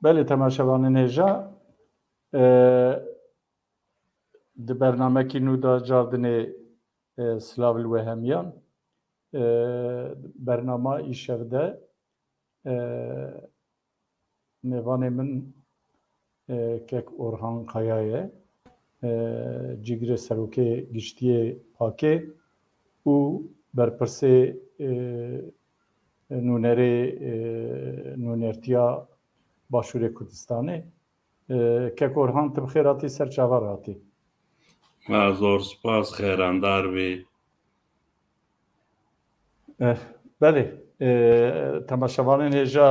بله تماشاوانên hêja di bernamekî nû da cardinê Slavil Wehemiyan bernama îşev de nêvanê min kek Orhan Kaya ye cîgirê serokê giştiyê Pakê û berpirsê nûnertiya Başûrê Kurdistanê kek Orhan tu bi xêr hatî ser çavar hatî. Zor spas xêrandar bê. Belê temaşevanên hêja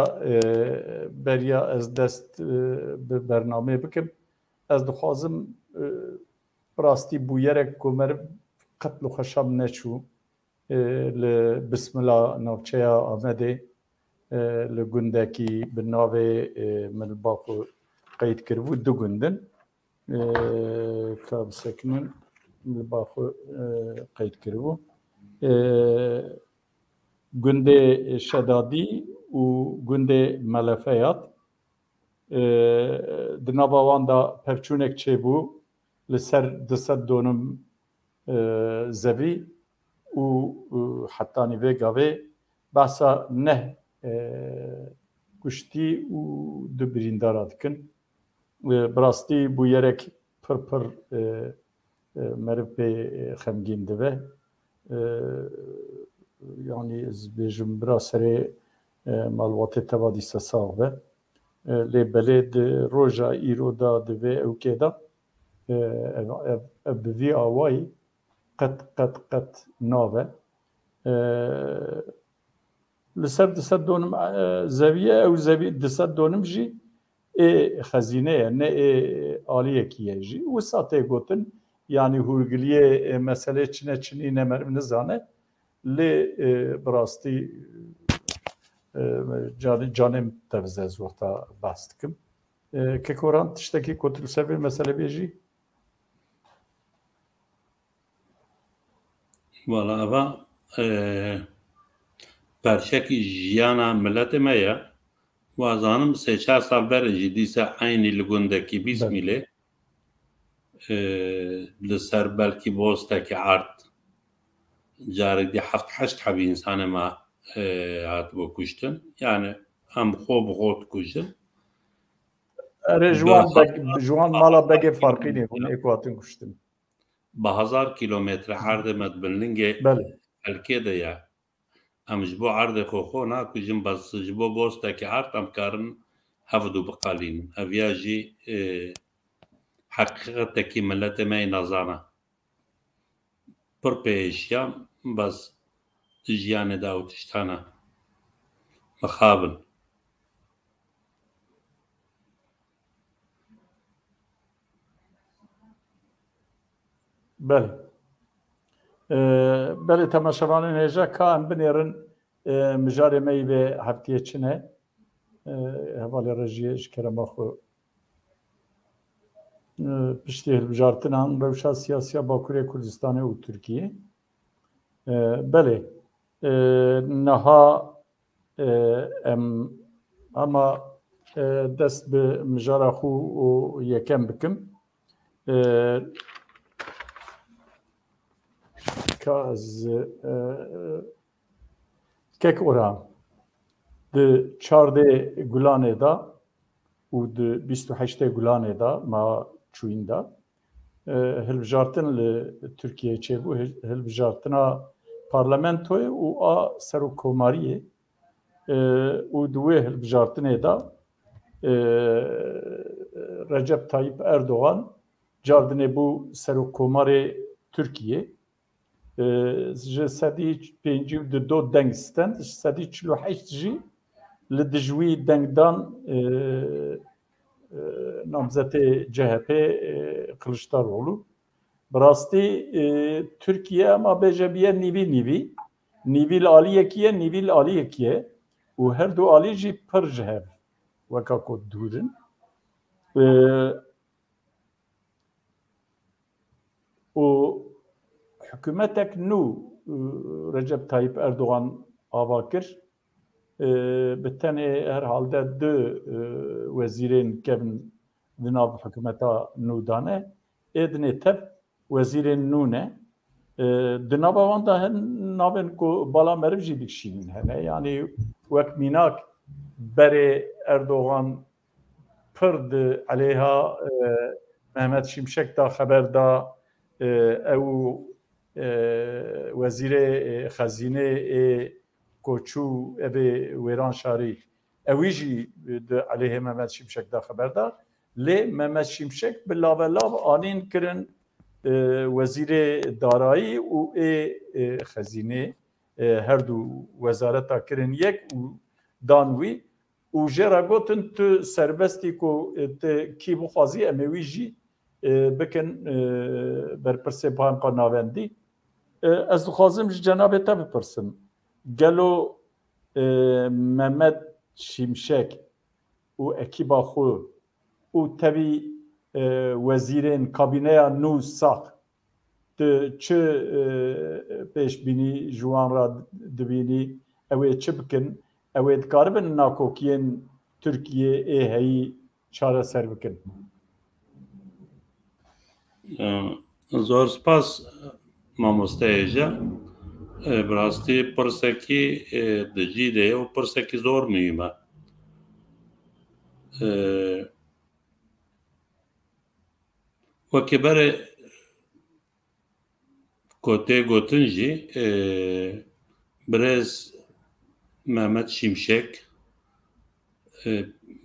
beriya ez dest bi bernamê bikim. Ez dixwazim rastî bûyerek ku me qetl û xeşam neçû li Bismila navçeya Amedê li gundekî bi navê min li Baxu qeyd kiribû du gundin ka bisekinin li Baxu qeyd kiribû gundê Şedadî û gundê Melefeyat di nava wan da pevçûnek çêbû li ser 202 zevî û heta nîvê gavê behsa neh kuştî û du birîndara dikin. Bi rastî bûyerek pir meriv pê xemgîn dibe. Yani ez bêjim bira serê malbatê teva dîsa sax be. Lê belê di roja îro da di vê ewkê de ev bi vî awayî qet nabe. Li ser 202 zeviye ew zevî 202 jî ê xezîne ye ne ê aliyekî ye jî. Wisa tê gotin yanî hûrgiliyê meselê çine çinî nemeriv nizane lê bi rastî canêm tevze ez wexta behs dikim. Kek Orhan tiştekî ku tu li ser vê mesele bêjî? Valla eva perşekî jiyana milletê me ye. Wazanim 3-4 sal ber jî dîsa aynî li gundekî Bîsmîlê li ser belkî bostekî erd carek dî 7-8 hebî însanê me hatibû kuştin. Yani em xwe bi xwe dikuştin. Erê ji wan mala begê farqînê hûn ê ku hatin kuştin. Bi 1000 kilometre erdê me di Bilingê Elkê de ye. Em ji bo erdê xwe nakujin bes ji bo bostekî erd em karin hevdû biqelînin. Eviya jî heqîqetekî milletê me yê nezane. Pir pêşiya bes jiyanê de ew tiştan e. Mixabin. Belê. Belê temaşevanên hêja ka em binêrin mijarê me yî vê hefteyê çi ne? Hevalê rejiyê ji kerema xwe piştî hilbijartinan rewşa siyasiya Bakurê Kurdistanê û Tirkiyê. Belê niha em hema dest bi mijara xwe û yekem bikim. Ka ez kek Orhan di çardê Gulanê da û di 28 Gulanê da ma çûyîn da hilbijartin li Tirkiyeyê çêbû hilbijartina parlamentoyê û a serokkomariyê û di wê hilbijartinê da Recep Tayyip Erdogan cardinê bû serokkomarê Tirkiyê ji sedî pêncî û di do deng stend ji sedî 48 jî li dijwî dengdan namzetê CHP Kılıçdaroğlu. Bi rastî Tirkiye ema bêje nîvî nîvîl aliyekî ye nîvîl aliyekî ye û her du alî jî pir ji hev weka ku dûrin. û hikûmetek nû Recep Tayyip Erdogan ava kir بتنه هر حالده دو وزیرین کبن دناب حکومتا نودانه ادنه تب وزیرین نونه دناب وان ده نابن کو بالا مرف جی دکشین هنه یعنی وقت میناک بره اردوغان پرد علیها محمد شمشک دا خبر دا او وزیر خزینه کوچو ابی ویران شاری اویجی علیه محمد شمشک دا خبر دا لی محمد شمشک بلاولاو آنین کرن وزیر دارایی و خزینه هر دو وزارتا کرن یک و دانوی و جرا گوتن تو سربستی کو کی بخوازی امویجی بکن برپرسه پاهم قناوندی از دخوازم جناب تا بپرسم گلو محمد شمشک و اکیبا خو و تبی وزیرین کابینه نو ساخ چه پیش بینی جوان را دبینی اوه چه بکن اوه دکاربن ناکوکین ترکیه هایی چاره سر بکن زور سپاس مامۆستایەژە بڕاستی پرسێکی دژی دەیە و پرسێکی زۆر مهمە وەکێبەرێ کۆتێ گوتن jî birêz Mehmet Şimşek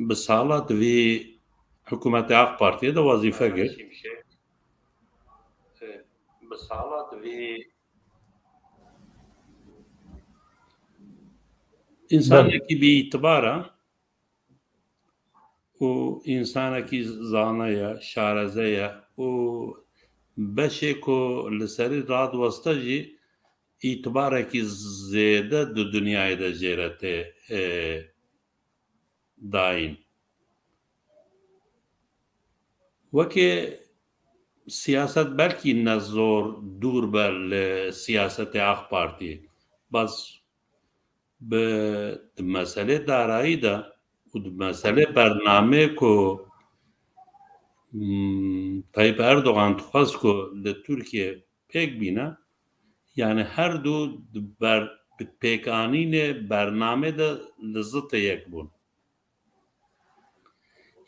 bi sala divê hikûmetê AK Partiye de wezîfe kir insanekî bîîtibar e û insanekî zana ye şareze ye û beşê ku li serî radiweste jî îtibarekî zêde di dunyayê de jêre tê dayîn wekê siyaset belkî ne zor dûr be li siyasetê AK Partiyê baz bi di meselê darayî de û di meselê bernamê ku Tayyip Erdoğan dixwast ku li Tirkiye pêk bîne yani her du bi pêkanînê bernamê de li zitê yek bûn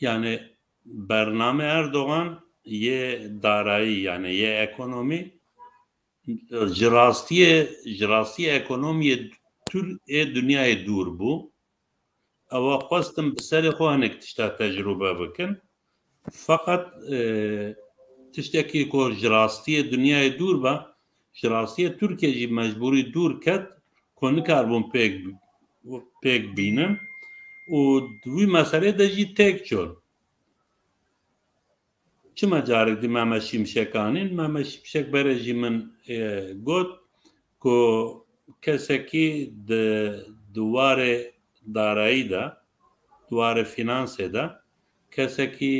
yani bername Erdoğan yê darayî yani yê ekonomî ji rastiyê ekonomiyê ê dunyayê dûr bû ewa xwestin bi serê xwe hinek tişta tecrûbe bikin feqet tiştekî ku ji rastiyê dunyayê dûr be ji rastiyê Tirkiye jî mecbûrî dûr ket ku nikarbûn pêk bînin û di wî meselê de jî têk çûn çima carek di Mehmet Şimşek anîn Mehmet Şimşek berê jî min got ku kesekî di warê darayî de di warê finansê de kesekî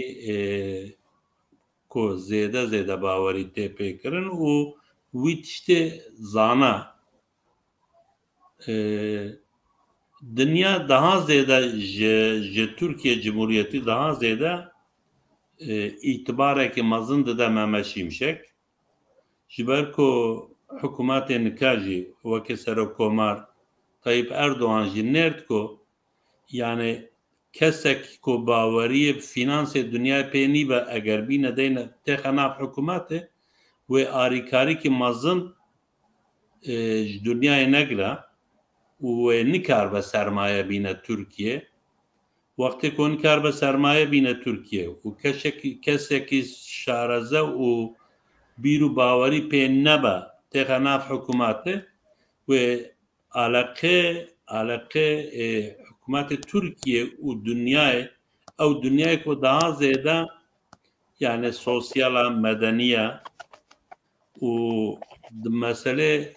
ku zêde bawerî tê pêkirin û wî tiştê zana dinya daha zêde ji Tirkiye Cumhuriyetî daha zêde îtibarekî mezin dide Mehmet Şimşek ji ber ku hikûmetê nika jî wekî Serokkomar Tayyip Erdoğan jî nêrd ku yani kesek ku baweriyê finansê dunyayê pê nîbe eger bîne deyne têxe nav hikûmetê wê arîkarîkî mezin ji dunyayê negire û wê nikarbe sermaye bîne Tirkiye wextê ku nikarbe sermaye bîne Tirkiye û kesekî şareze û bîr û bawerî pê nebe têxe nav hikûmetê wê aleqê hikûmetê Tirkiye û dunyayê ew dunyayê ku daha zêde yani sosyala medeniye û di meselê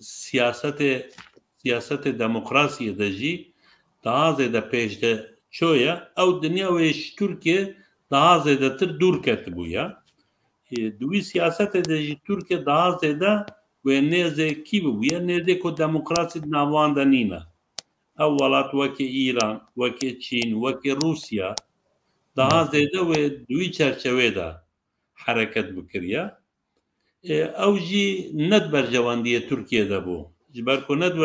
siyasetê demokrasiyê de jî daha zêde pêş de çûye ew dinya wê ji Tirkiye daha zêdetir dûr ketibû ye di wî siyasetê de jî Tirkiye daha zêde wê nêzê kî bibûye nêzê ku demokrasî di nav wan de nîne ئەو وڵات وەکی ئیران وەکی چین وەکی رووسیا داها زێدە وێ دوی چەرچەوێدا حرەکەت بکریە ئەو ژی نەت بەرژەوەندیە تورکیە دەبوو ji ber ku net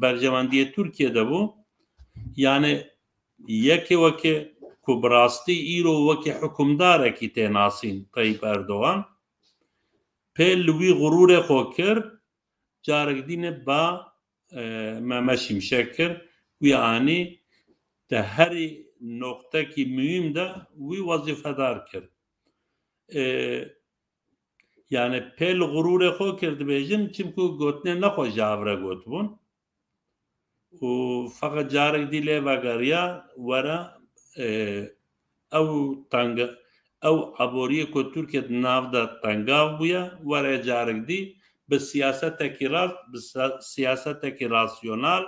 berjewendiyê Tirkiye debû yani yekê wekê ku bi rastî îro wekî hikûmdarekî tê nasîn Tayyip Erdogan pê li wî gurûrê xwe kir carek dînê ba Mehmet Şimşek kir wî anî di herî noktekî mühim de wî wezîfedar kir yani pê li gurûrê xwe kir dibêjin çimku gotinê nexwe ji hev re gotibûn û feqet carek dî lê vegeriya were ew tanga ew aboriyê ku Tirkiye di nav de tengav bûye were carek dî bi siyasetekî rast bi siyasetekî rasyonal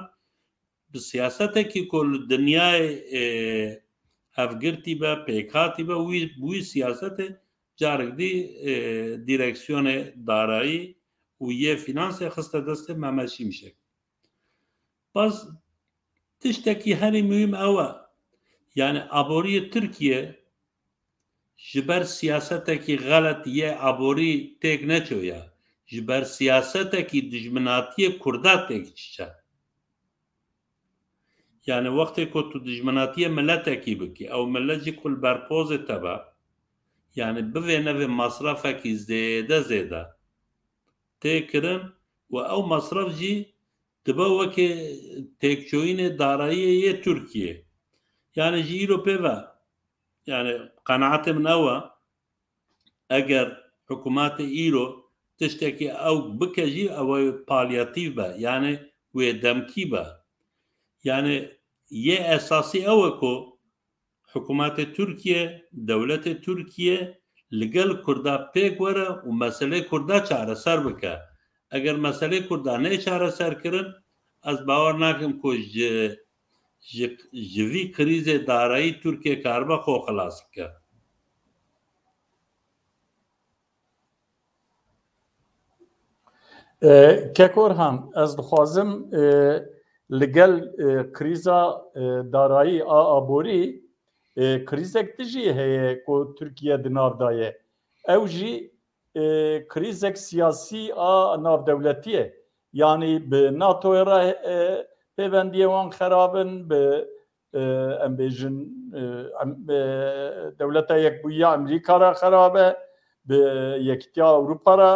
bi siyasetekî ku li dinyayê hevgirtî be pêkhatî be wî siyasetê carek dî dîreksiyonê darayî û yê finansê xiste destê Mehmet Şimşek baz tiştekî herî mühim ew e yani aboriyê Tirkiye ji ber siyasetekî xelet yê aborî têk neçoye ji ber siyasetekî dijminatiyê Kurda têk çiçe yani wextê ku tu dijminatiyê milletekî bikî ew millet jî ku li ber pozê te be yani bivê nevê masrafekî zêde tê kirin û ew masraf jî dibe wekê têkçoyînê darayiyê yê Tirkiye yani ji îro pê ve yani qenaetê min ew e eger hikûmetê îro tiştekî ew bike jî ew palyatîv be yani wê demkî be yani yê esasî ew e ku hikûmetê Tirkiye dewletê Tirkiye li gel Kurda pêk were û meselê Kurda çareser bike eger meselê Kurda nê çareser kirin ez bawer nakim ku ji vî krîzê darayî Tirkiye karibe xwe xilas bike Kekorhan ez dixwazim li gel krîza darayî a aborî krîzek dijî heye ku Tirkiye di nav daye ew jî krîzek siyasî a navdewletî ye yani bi NATOya re pêvendiyê wan xerabin bi em bêjin dewleta Yekbûyiya Emerîka re xerab e bi Yekîtiya Ewropa re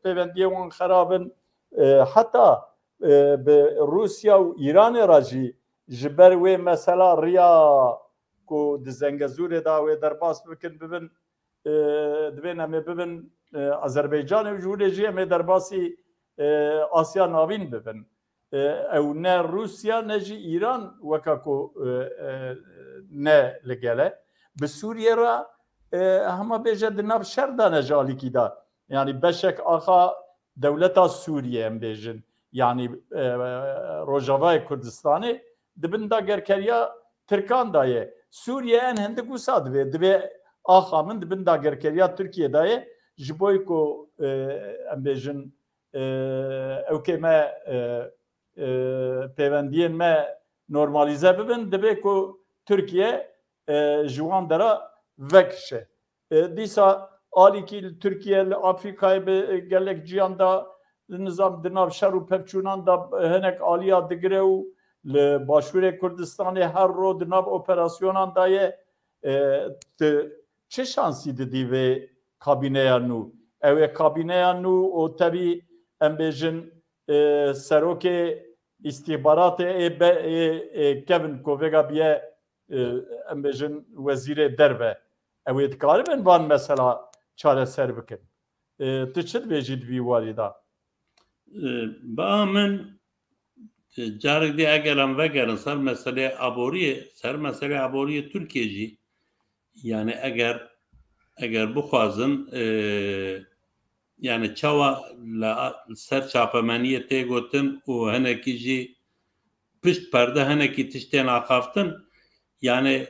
pêvendiyê wan xerabin heta bi Rûsya û Îranê re jî ji ber wê mesela rêya ku di Zengezûrê da wê derbas bikin bibin divên em ê bibin Azerbaycanê û ji hûrê jî em ê derbasî Asya Navîn bibin ew ne Rûsya ne jî Îran weka ku ne li gel e bi Sûriye re hema bêje di nav şer da ne ji alîkî da yani beşek axa dewleta Sûriye em bêjin yani Rojavayê Kurdistanê dibin dagerkeriya Tirkan da ye Sûriye en hindik wisa divê axa min dibin dagerkeriya Tirkiye da ye ji bo ku em bêjin ewkê me pêvendiyên me normalize bibin divê ku Tirkiye ji wan dera vekişe dîsa alîkî li Tirkiye li Afrikayê bi gelek ciyan da nizam di nav şer û pevçûnan da hinek aliya digire û li Başûrê Kurdistanê her ro di nav operasyonan da ye çi şansî didî vê kabîneya nû ew ê kabîneya nû û tevî em bêjin serokê îstihbaratê kevin ku vêga biye em bêjin wezîrê derve ew ê dikaribin van mesela çareser bikin tu çi dibêjî di vî warî da ba min carek dî eger em vegerin ser meselê aboriyê Tirkiye jî yani eger bixwazin yani çawa ser çapemeniyê tê gotin û hinekî jî pişt perde hinekî tiştên axaftin yani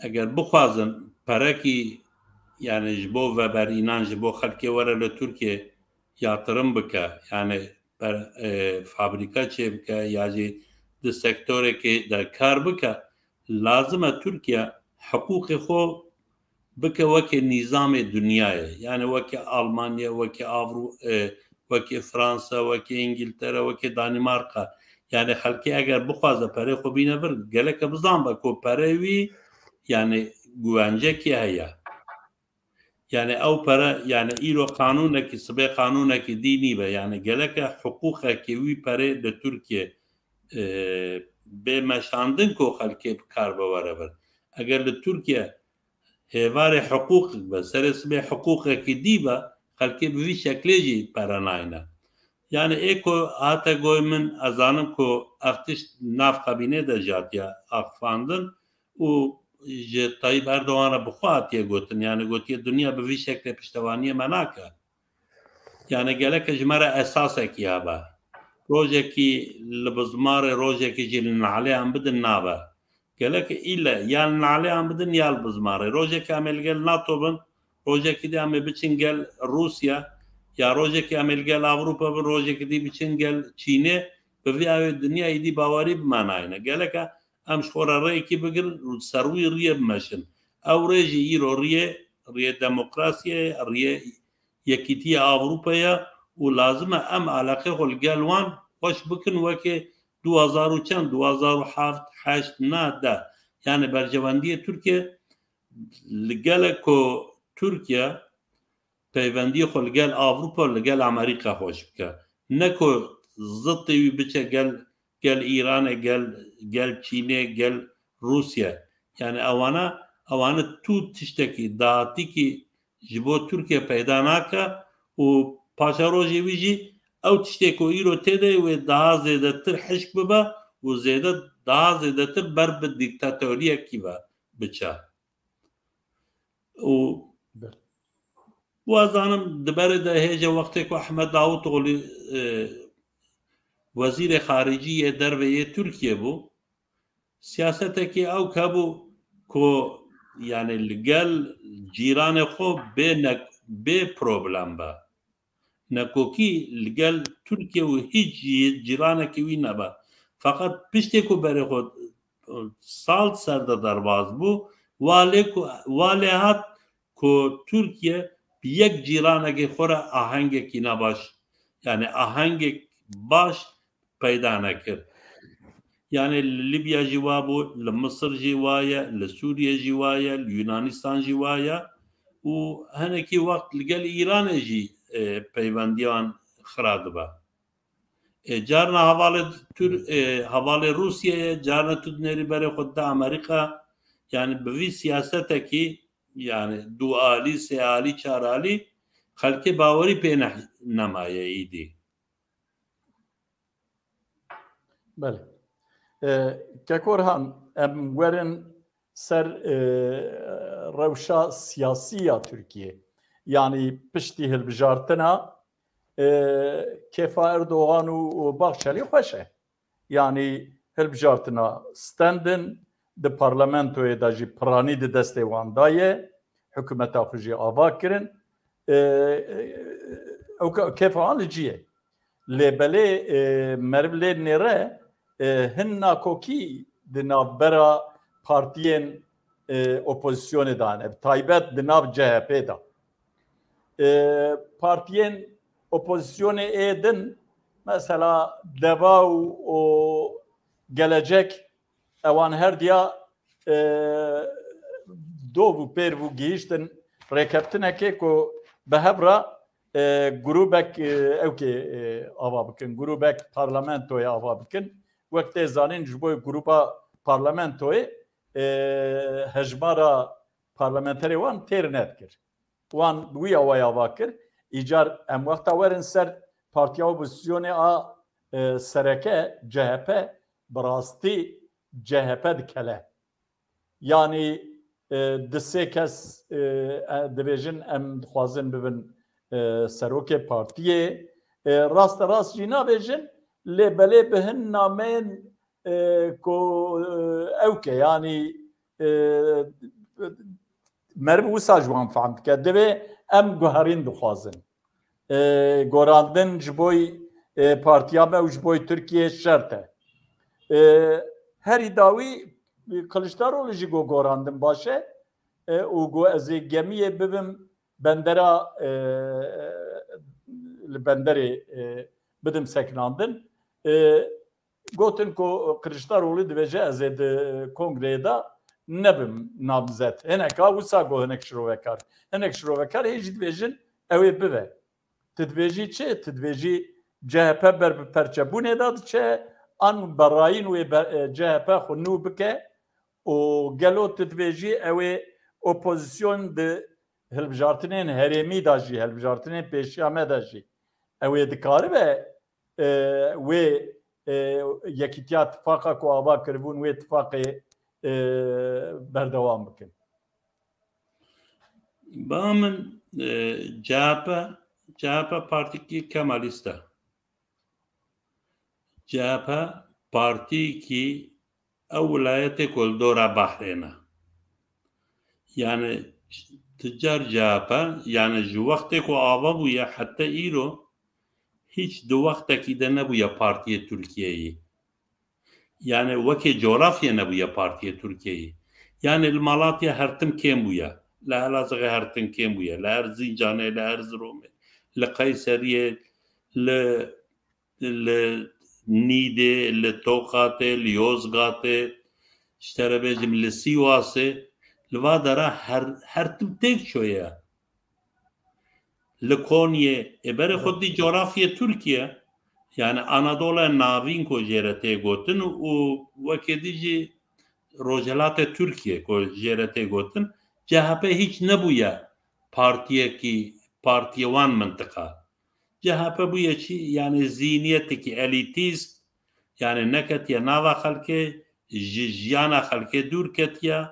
eger bixwazin perekî yani ji bo veberînan ji bo xelkê were li Tirkiye yatırım bike yani fabrika çê bike ya jî د سکتۆرێکی کار بکە لازمە تورکیا حقوقی خۆ بکە وەکێ نیزامێ دنیایە یعنی وەکێ ئەڵمانیا وەکێ ئاڤرو وەکێ فرانسا وەکێ ئینگلتەرە وەکێ دانیمارقا یعنی خەڵکی ئەگەر بخوازە پەرەی خۆ بینە بر گەلەکە بزان بە کۆ پەرەوی یعنی گوانجێکی هەیە یعنی ئەو پەرە یعنی ئیرۆ قانونێکی سبێ قانونێکی دینی بە یعنی گەلەکە حقوقێکی وی پەرێ لە تورکیە بێمەشاندن کۆ خەلکێ بکار بەوەرە بەر ئەگەر لە تورکیا هێوارێ حقوق بە سەرێ سبێ حقوقێکی دی بە خەلکێ بوی شەکلێژی پەرە ناینە یعنی ئێکۆ هاتە گۆی من ئەزانم کۆ ئەفتش ناف قەبینێ دەژاتیا ئاقفاندن و ji Tayyip Erdoğan'a bixwatiye gotin yani gotiye dünya bi vî şeklê piştevaniye me nake yani geleke ji me re esasekî hebe rojekî li bi zimarê rojekî jî li nalêyan bidin nabe geleke île ya li nalêyan bidin ya li bi zimarê rojekê em ê li gel NATO bin rojekî dî em ê biçin gel Rusya ya rojekî em ê li gel Avrupa bin rojekî dî biçin gel Çînê bi vî awê dinyayê dî bawerî bime nayîne geleke em ji xwe re rêyekî bigirin û ser wî rêyê bimeşin ew rê jî îro rêyê demokrasiyê rêyê yekîtiya Avrupaya û lazim e em aleqê xwe li gel wan xweş bikin wekê 2007 na de yani bercevendiyê Tirkiye li gelek ku Tirkiye peywendiyê xwe li gel Avrupa li gel Amerîka xweş bike ne ku zıttê wî biçe gel İran'e gel Çin'e gel Rusya yani avana tu tişteki dağıtiki jibo Türkiye peyda naka u paşarojê wî jî ew tişteki îro têde wê daha zêdetir hişk bibe û daha zêdetir ber bi dîktatoriyekî ve biçe û wazanim diberê de hêja wextê ku Ahmed Davutoğlu Wezîrê Xariciyê derveyê Tirkiye bû siyasetekî ew hebû ku yani li gel cîranê xwe bê problem be nekokî li gel Tirkiye û hiç cîranekî wî nebe feqet piştê ku berê xwe sal serde derbas bû walê hat ku Tirkiye bi yek cîranekî xwe re ahengekî nebaş yani ahengek baş peyda nekir yani Libya jî wa bû li Misir jî wa ye li Sûriye jî wa ye li Yunanistan jî wa ye û hinekî wext li gel Îranê jî peyvendiyan xira dibe carna hevalê Rusyayê carna tu dinêrî berê xwe de Amerîka yani bi vî siyasetekî yani du alî sê alî çar alî xelkê bawerî pê nemaye îdî Belê Kekorhan em werin ser rewşa siyasî ya Tirkiye yani piştî hilbijartina kêfa Erdoğan û Baxçelî xweş e yani hilbijartina standin di parlamentoyê de jî piranî di destê wan daye hikûmeta xwe jî ava kirin ew kêfa wan li cî ye lê belê merivlê nêre hin nakokî di navbera partiyên opozisyonê de hene taybet di nav CHP da partiyên opozisyonê ê din mesela Deva û Gelecek ewan her diya dov û pêr û gihîştin rêkeftinekê ku bi hev re grûbek ewkê ava bikin grûbek parlamentoya ava bikin wek tê zanîn ji bo grûpa parlamentoyê hejmara parlamenterê wan têr nedikir wan bi wî awaya ava kir îcar em wexta werin ser partiya opozisyonê a sereke CHP bi rastî CHP dikele yani di sê kes dibêjin em dixwazin bibin serokê partiyê rast rast jî nabêjin lê belê bi hin namên ku ewke yani meriv wisa ji wan fehm dike divê em guherîn dixwazin gorandin ji bo partiya me û ji bo Tirkiye şert e هری داوی Kılıçdaroğlu jî gorandim başe û got ez ê gemiyê bibim bendera li benderê bidim sekinandin gotin ku Kılıçdaroğlu dibêje ez ê di kongreyê de nebim namzet hineka wisa got hinek şirovekar hinek şirovekar hê jî dibêjin ew ê bibe tu dibêjî çi tu dibêjî CHP ber bi perçebûnê de diçe an berayîn wê CHP xwe nû bike û gelo tu dibêjî ew ê opozisyon di hilbijartinên herêmî de jî hilbijartinên pêşiya me de jî ew ê dikaribe wê yekîtiya tifaka ku ava kiribûn wê tifaqê berdewam bikin. Ba min CHP partikî Kemalîst e. CHP partiyekî ew wilayetê ku li dora Bahrê ne. Yani ticar CHP yani ji wextê ku ava bûye heta îro hiç di wextekî de nebûye Partiyê Tirkiyeyê. Yani wekê coğrafyê nebûye Partiyê Tirkiyeyê. Yani li Malatya her tim kêm bûye. Li Elazığê her tim kêm bûye. Li Erzincanê, li Erzeromê, li Qeyseriyê, li Nîdê, li Toqatê, li Yozgatê, ji te re bêjim li Sîwasê, li va dera her tim têk çûye. Li Konyê berê xwedî coğrafyê Tirkiye yani Anadolu navîn ku jê re tê gotin û wekê dî jî Rojhilatê Tirkiye ku jê re tê gotin CHP hiç nebûye partiye wan mintiqa. CHP bûye çi yani zîniyetekî elîtîst yani neketiye nava xelkê ji jiyana xelkê dûr ketiye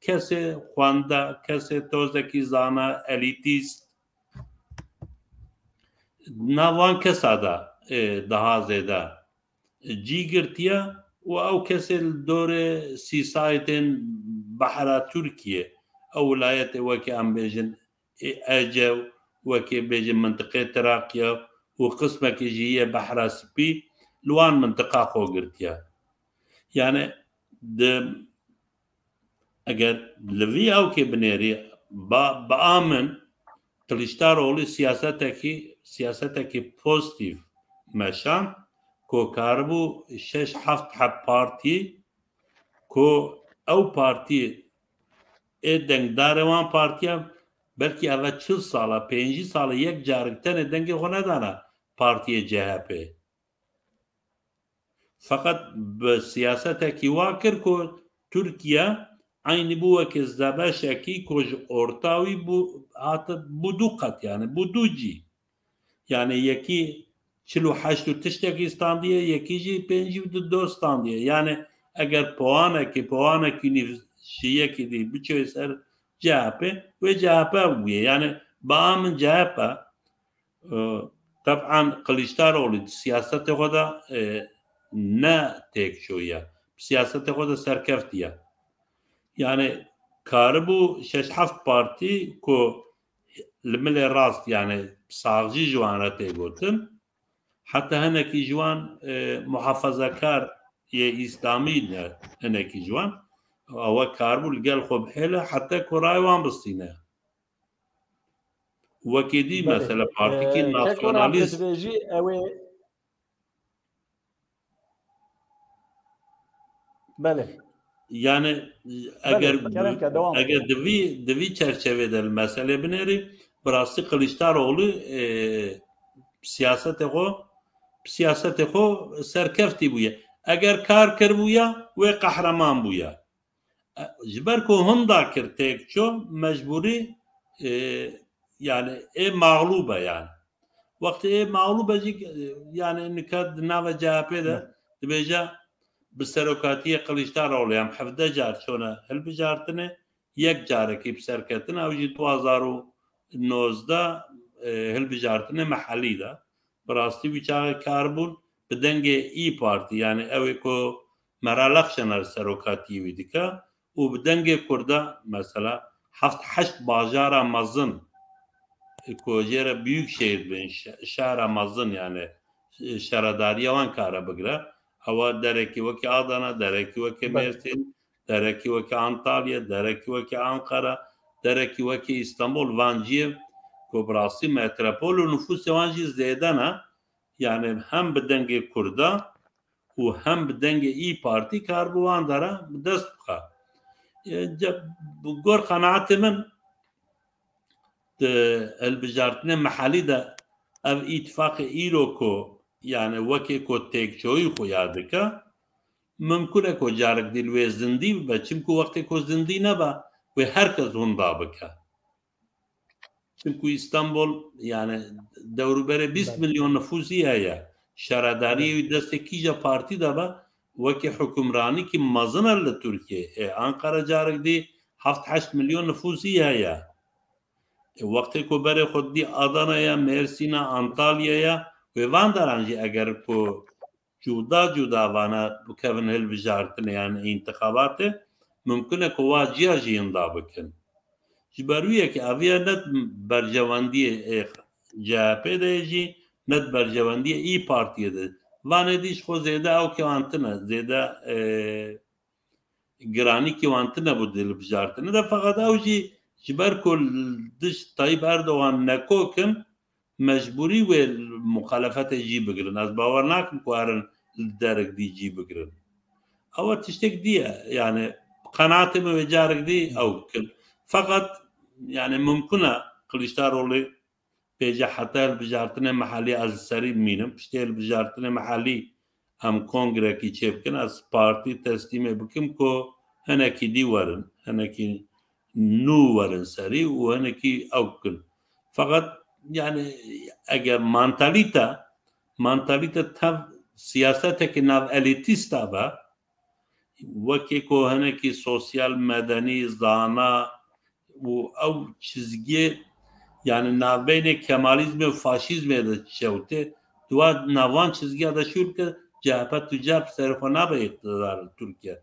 kesê xwenda kesê tozekî zana elîtîst navan kesa da daha zêde cî girtiye û ew kesê li dorê sîsayetên behra Tirkiye ew wilayetê wekî em bêjin Ecew wekî bêjin mintiqê Trakya û qismekî jî ye behra Spî li wan mintiqa xwe girtiye. Yani eger li vî ewkê binêrî ba min Kılıçdaroğlu siyasetekî pozitif meşan ku karibû 6-7 partî ku ew partî ê dengdarê wan partiyan belkî ev 40 sala 50 sala yek carek tenê dengê xwe nedana partiyê CHP. Fakat bi siyasetekî wa kir ku Tirkiye aynı bû wekî zebeşekî ku ji orta wî bû du qet yani bû du cî. Yani yekî 48 tiştekî standiye yekî jî 52 standiye. Yani eger powanekî nîvşiyekî dî biçe ser CHP ve CHP bûye. Yani ba min CHP taban Kılıçdaroğlu siyasetê xwe de ne têkçûye. Siyasetê xwe de serkeftiye. Yani karibû 6-7 partî ku li milê rast yani saxcî ji wan re tê gotin heta hinekî ji wan muhafezekar yê îslamî ne hinekî ji wan ew karibû li gel xwe bihêle heta ku rayê wan bistîne. Wekê dî mesela partîkî nasyonalîst yani eger divî çerçevede li meselê binêrî bi rastî Kılıçdaroğlu siyasetê xwe serkeftî bûye. Eger kar kiribûye wê qehreman bûye. Ji ber ku hinda kir têkçû mecbûrî yani mağlûb e yani. Wextê mağlûb e jî yani nika di nava CHP de dibêje bi serokatiyê Kılıçdaroğlu em 17 car çûne hilbijartinê yek carekî bi serketin ew jî 2019 hilbijartinê mehellî de bi rastî wî çaxê karibûn bi dengê İYİ Partî yani ew ê ku Meral Akşener serokatiyê wî dike û bi dengê Kurda mesela 7-8 bajara mezin ku jê re büyük şehir bin şehra mezin yani şaredariya wan kare bigire ئەوە دەرەکی وەکی ئادانا دەرەکی وەکی مێرسین دەرەکی وەکی ئانتالیا دەرەکی وەکی ئانقەرە دەرەکی وەکی ئیستانبول وانجیە کۆ بڕاستی مەترۆپۆل و نفوسی وانجی زێدەنە یعنی هەم bi dengê Kurda û hem bi dengê î partî kar bi wan dere bi dest bixe gor qenaetê min di hilbijartinê mehellî de ev îtifaqê îro ku yani wekê ku têkçoyî xwe ya dike mimkûn e ku carek dî li wê zindî bibe çimkû wextê ku zindî nebe wê herkes hûnda bike çimkû İstanbul yani dewrûberê 20 milyon nüfusî heye şeredariyê wî destê kîja partî de be wekî hukûmranîkî mezin e li Tirkiyeyê Ankara carek dî 7-8 milyon nüfusî heye wextê ku berê xwe dî Adana'ya Mêrsîn'a Antalya'ya wê van deran jî eger ku cuda cuda vane bikevin hilbijartinê yani întixabatê mimkûn e ku wa ciya jî hinda bikin ji ber wî yekê eviya net bercewendiyê CHP de jî net bercewendiyê î partiyê de vanê dî ji xwe zêde ew kêwan tune zêde giranîkî wan tune bû di hilbijartinê de feqet ew jî ji ber ku diş Tayyip Erdogan nekokin mecburî wê muxalefetê jî bigirin ez bawer nakim ku herin li derek dî jî bigirin ew tiştek diye yani qenaetê min wê carek dî ew bikin feqet yani mimkûn e Kiliçdarolê pêca heta hilbijartinê mehellî ez li serî bimînim piştî hilbijartinê mehellî em kongrekî çê bikin ez partî teslîmê bikim ku hinekî dî werin hinekî nû werin serî û hinekî ew bikin feqet yani eger mantalîte tev siyasetekî nav elîtîst e be wekê ku hinekî sosyal medenî zana û ew çizgiyê yani navbeynê kemalîzmê û faşîzmê de çewtê diwa navan çizgiya de şûr bike CHP tu cep serê xwe nabe iqtidar li Tirkiye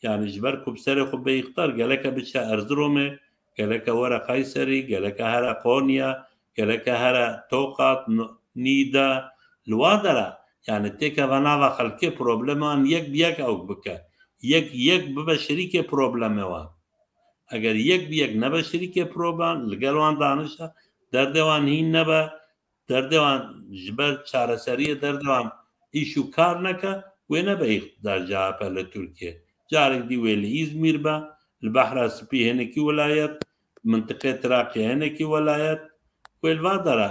yani ji ber ku bi serê xwe bê iqtidar geleke biçe Erzurumê geleke were Qayserî geleke here Konya geleke here Toqat Nîde li wa dere yani têkeve nava xelkê probleman yek bi yek ew bike yek bibe şerîkê problemê wan eger yek bi yek nebe şerîkê problem li gel wan danişe derdê wan hîn nebe derdê wan ji ber çareseriyê derdê wan îş û kar neke wê nebe iqtidar CHP li Tirkiye carek dî wê li İzmîr be li Behra Spî hinekî welayet mintiqê Tiraqê hinekî welayet wê li va dere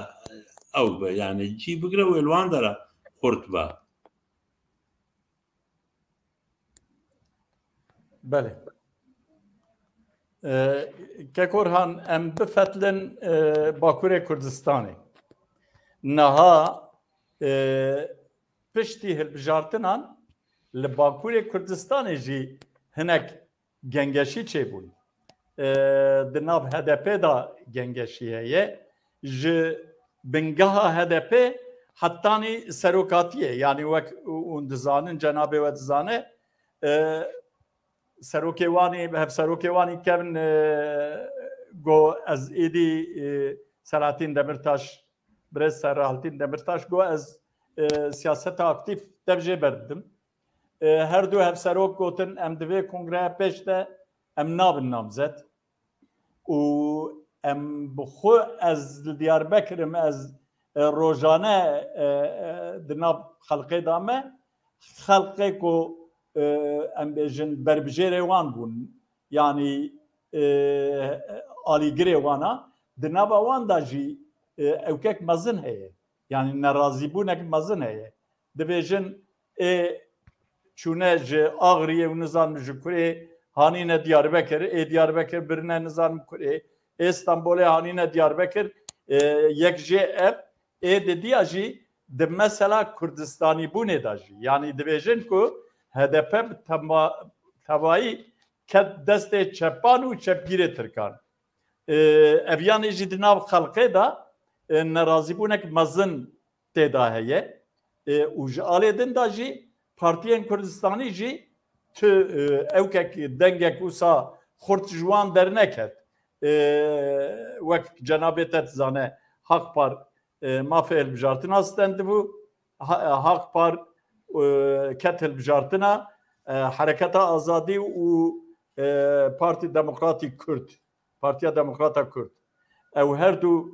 ew be yani cî bigire wê li wan dere xurt be belê Kekorhan em bifetlin Bakurê Kurdistanê niha piştî hilbijartinan li Bakurê Kurdistanê jî hinek gengeşî çêbûn di nav HDP da gengeşî heye ji bingeha HDP hettanî serokatiyê yani wek hûn dizanin cenabê we dizane serokê wanî hev serokê wanî kevin got ez êdî Selahattin Demirtaş birêz Selahattin Demirtaş got ez siyaseta aktif dev jê berdidim her du hev serok gotin em divê kongreya pêş de em nabin namzet û em bi xwe ez li Diyarbekir'im ez rojane di nav xelkê da me xelkê ku em bêjin berbijêrê wan bûn yanî alîgirê wana di nava wan da jî ewkek mezin heye yanî nerazîbûnek mezin heye dibêjin çûne ji Agiriyê û nizanim ji Kurê hanîne Diyarbekir Diyarbekir birine nizanim Kurê İstanbulê hanîne Diyarbekir yek jê ev didiya jî di mesela Kurdistanî bûnê da jî yanî dibêjin ku HDP tevayî ket destê çepan û çepgîrê Tirkan eviyanê jî di nav xelkê da nerazîbûnek mezin têda heye û ji alê din da jî Partiyên Kurdistanî jî tu ewkek dengek wisa xurt ji wan derneket wek cenabê te dizane Haqpar mafê hilbijartina stend dibû Haqpar كتل بجارتنا حركة آزادي و بارتي ديمقراطي كرد بارتيا ديمقراطا كرد او هردو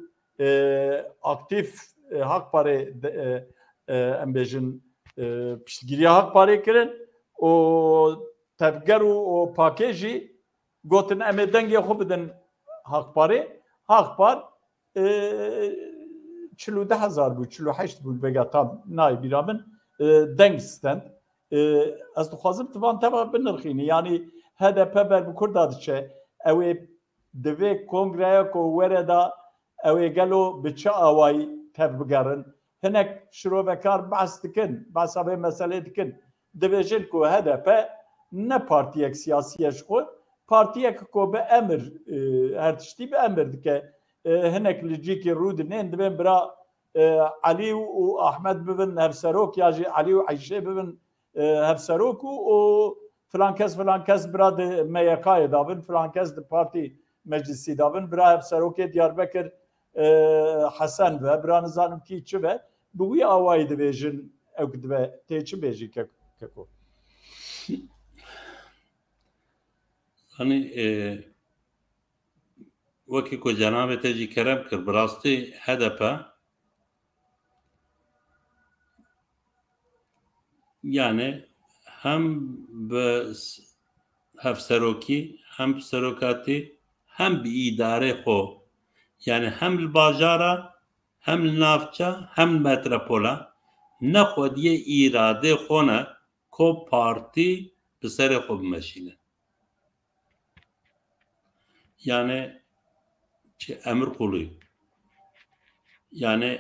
اكتيف حق باري ام بيجن پشتگیری حق باري کرن و تفگرو و پاکیجی گوتن ام دنگی خوب بدن حق باري حق بار 40,000 بو 48 بو بگا tam نای بیرامن دنگ ستند از دخوازم تبان تبا بنرخيني يعني هذا بابر بكرد هذا الشيء او دوی کنگره کو وردا او گلو بچه آوای تف بگرن هنک شروع بکار بحث دکن بحث به مسئله دکن دویجن کو هدف نه پارتی اک سیاسیش خود پارتی اک کو به امر هر تشتی به امر دکه هنک لجیکی رود نین دوین برا علی و احمد ببن هفسروک یا علی و عیشه ببن هفسروک و فلان کس برا میکای دابن فلان کس پارتی مجلسی دابن برای سروکی دیاربکر حسن و برای نزانم کی چه و بوی آوای دویژن او کدوه تی چه بیجی که کو hani وکی کو جناب تجی کرم کر براستی هدفه yani hem به هفسروکی هم سروکاتی هم به اداره خو یعنی هم الباجارا هم النافچه هم متروپولا نخودیه ایراده خونه کو پارتی به سر خوب مشینه yani چه امر قلوی yani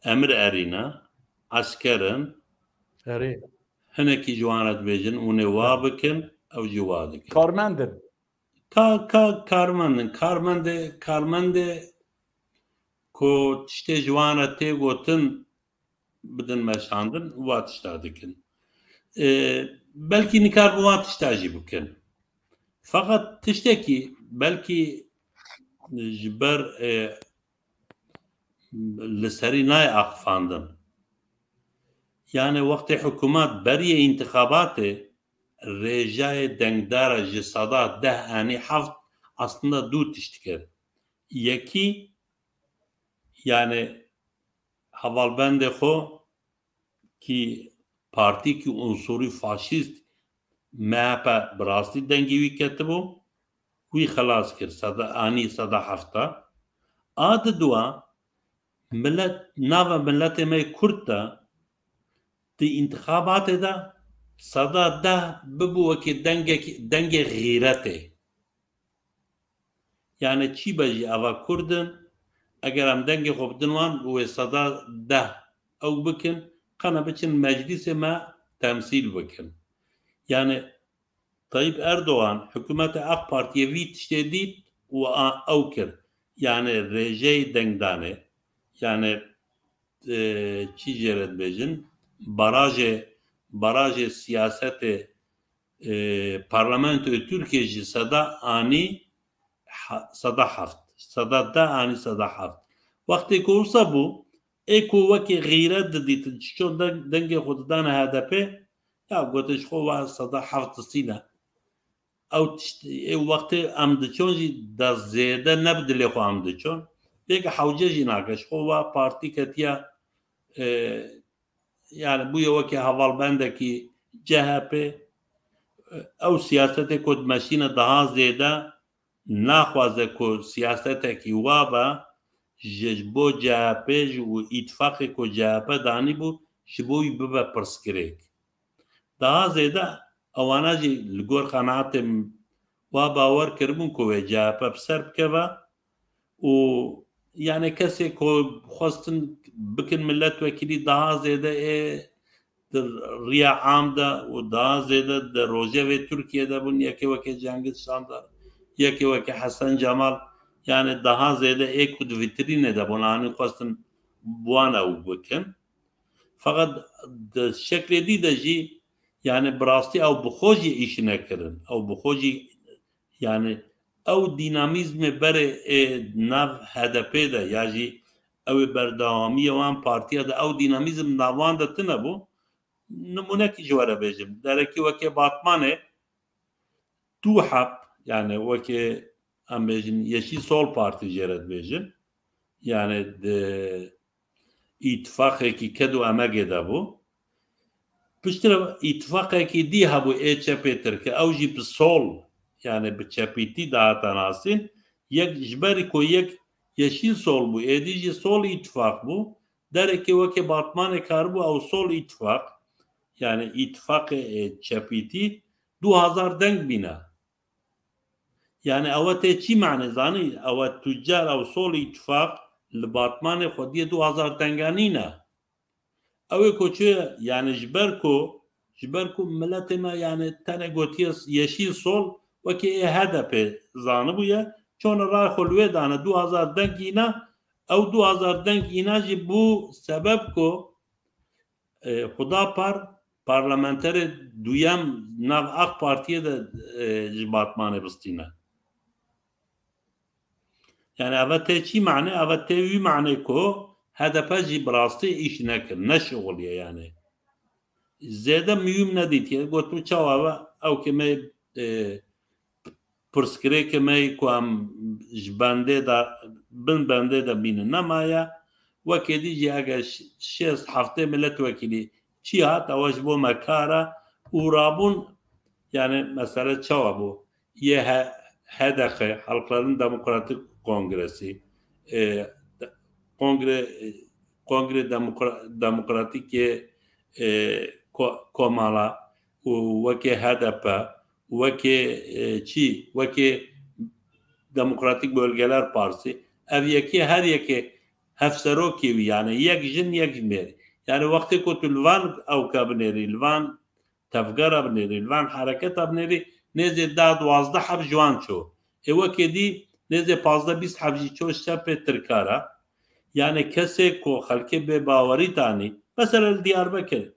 emir erine askerin هنکی جوانت بیجن اونه وابکن او جوادکن کارمندن کارمنده کو تشتی جوانت تی گوتن بدن مشاندن واتشتا دکن بلکی نکار واتشتاجی بکن فقط تشتکی بلکی جبر لسری نای اقفاندن yani وقتی حکومت برای انتخابات رجای دنگدار جسادا 10 aslında دو تشتکر یکی yani havalbende خو ki parti ki unsuri faşist MHP براستی دنگی وی کتبو وی خلاص کر آنی 107 آد دوا ملت ناو ملت می کرد دی انتخابات دا صدا ده ببو وکی دنگ غیرته yani چی بجی اوا کردن اگر هم دنگ خوب دنوان و صدا ده او بکن قنا بچن مجلس ما تمثیل بکن yani Tayyip Erdoğan hükümete AK Parti'ye vit işledip و او کر yani رژه دنگدانه yani چی جرد بجن baraj siyaseti parlamentoyu Türkiye'ci sada ani sada haft sada da ani sada haft vakti ki olsa bu eko vaki gayret dediğin çiçon denge kutudan HDP ya goteş kova sada haftasıyla او vakti amdıçonji da zede nebdile ko amdıçon peki havceci nakaş kova parti ketiya yani bu yavaki havalbendeki CHP او siyasete kod maşine daha ziyade naxwaze ko siyasete ki waba jbo CHP و ittifaqı ko CHP dani bu şiboy bibe perskrek daha ziyade avanajı lgor qanaatim wa bawer kirbun ko CHP ser bkeva و yani kese ko xwastin bikin milletvekili daha ziyade riya amda و daha ziyade de Rojava Türkiye'de bunun yeki veki Cengiz Şandar yeki veki Hasan Cemal yani daha ziyade ekud vitrine de bunu hani xwastin buana u bikin fakat şekli de jî yani brasti ew bi xwe jî îşine kirin ew bi xwe jî yani ew dînamîzmê berê nav HDP de ya jî ew ê berdewamiya wan partiya de ew dînamîzm navan de tune bû نمونەکی جوارە بێژم دەرەکی وەکێ باتمانێ دوو حەب یانێ وەکێ ئەم بێژن یەشی سۆڵ پارتی ژێرت بێژن یانێ ئیتفاقێکی کەد و ئەمەگێدا بوو پشترە ئیتفاقێکی دی هەبوو چەپێتر کە ئەوژی بسۆڵ یانێ بچەپیتی داهاتە ناسین یەک ژبەری کۆ یەک یەشی سۆڵ بوو ئێدیژی سۆڵ ئیتفاق بوو دەرێکی وەکێ باتمانێ کار بوو ئەو سۆڵ ئیتفاق یانێ ئیتفاقی چەپیتی 2000 دەنگ بینە یانێ ئەوە تێ چی معنێزانی ئەوە توجار ئەو سۆڵ ئیتفاق لە باتمانێ خۆدیە 2000 دەنگانینە ئەوەی کۆچێ یانە ژبەرکو ملەتێمە یانێ تەنە گۆتیە یەشی سۆڵ وەکێ هەدە پێ زانە بوویە چۆنە ڕای خۆلوێدانە 2000 دەنگینە ئەو 2000 دەنگیناژی بوو سەبەب کۆ خدا پارلەمەنتەرێ دویەم ناو ئاق پارتیە ji باتمانێ بستینە یعنی ئەvە تێ چی معنێ ئەvە تێ وی معنێ کۆ هەدەپەژی بڕاستی ئیش نەکرد نەشغڵیە یانێ زێدە میوم نەدیتیە گوتو چاوەوە ئەو کەمەی پرسکرێ کەمەی کوام ji bendêda bin bendê de bînin nemaya wekê dîjî eger 6-7 milletvekîlî çi hat ew ji bo me kar e û rabûn yani mesele çawa bû yê HDP Halkların Demokratik Kongresi Kongre Demokratikê Komala û wekê HDP wekê çi wekê Demokratik Bölgeler Partisi ev yekê her yekê hevserokê wî yani yek jin yek mêrî yani wextê ku tu li van ew ke binêrî li van tevgera binêrî li van hereketa binêrî nêzê 10-12 heb ji wan çû ê wekê dî nêzê 15-20 heb jî çû şepê tirkara yani kesê ku xelkê bêbawerî danî mesela li Diyarbekir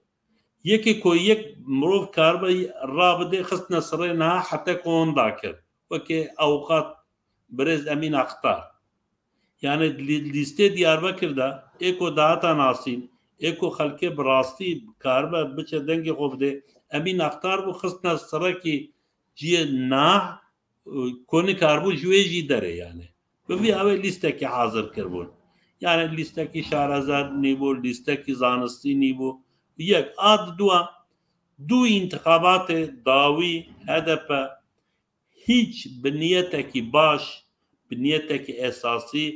yekê ku yek mirov karibe rabidê xistine sirê niha hete ku hûn dakir wekê Avukat Birêz Emîn Axtar yani lîstê Diyarbekir de ê ku dahata nasîn ê ku xelkê bi rastî karibe biçe dengê xwe bide Emîn Axtar bû xistine sirekî ciyê nah ku nikaribû ji wê jî derê yani bi vî ew ê lîstekî hazir kirbûn yani lîstekî şarezer nîbû lîstekî zanistî nîbû yek ad duwa dû întixabatê dawî HDP hiç bi niyetekî baş bi niyetekî esasî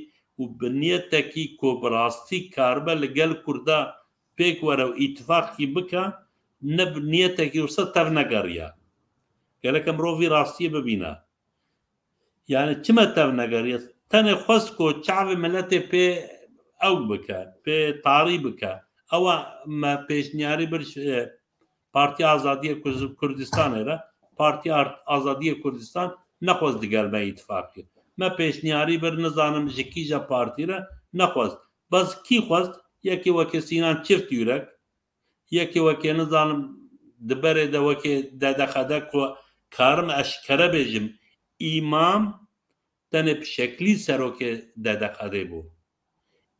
û bi niyetekî ku bi rastî karibe li gel Kurda pêk were û îtifaqî bike ne bi niyetekî wisa tev negeriya gelek mirovî rastiyê bibîne yani çime tev negeriye tenê xwest ku çavê milletê pê ew bike pê tarî bike ewa me pêşniyarî bir Partiya Azadiya Kurdistanê re Partiya Azadiya Kurdistan nexwest digel me îtifaqê me pêşniyarî bir nizanim ji kîja partî re nexwest bes kî xwest yekê wekê Sînan Çift Yûrek yekê wekê nizanim di berê de wekê dedexede ku karim eşkere bêjim îmam tenê pişeklî serokê dedexedê bû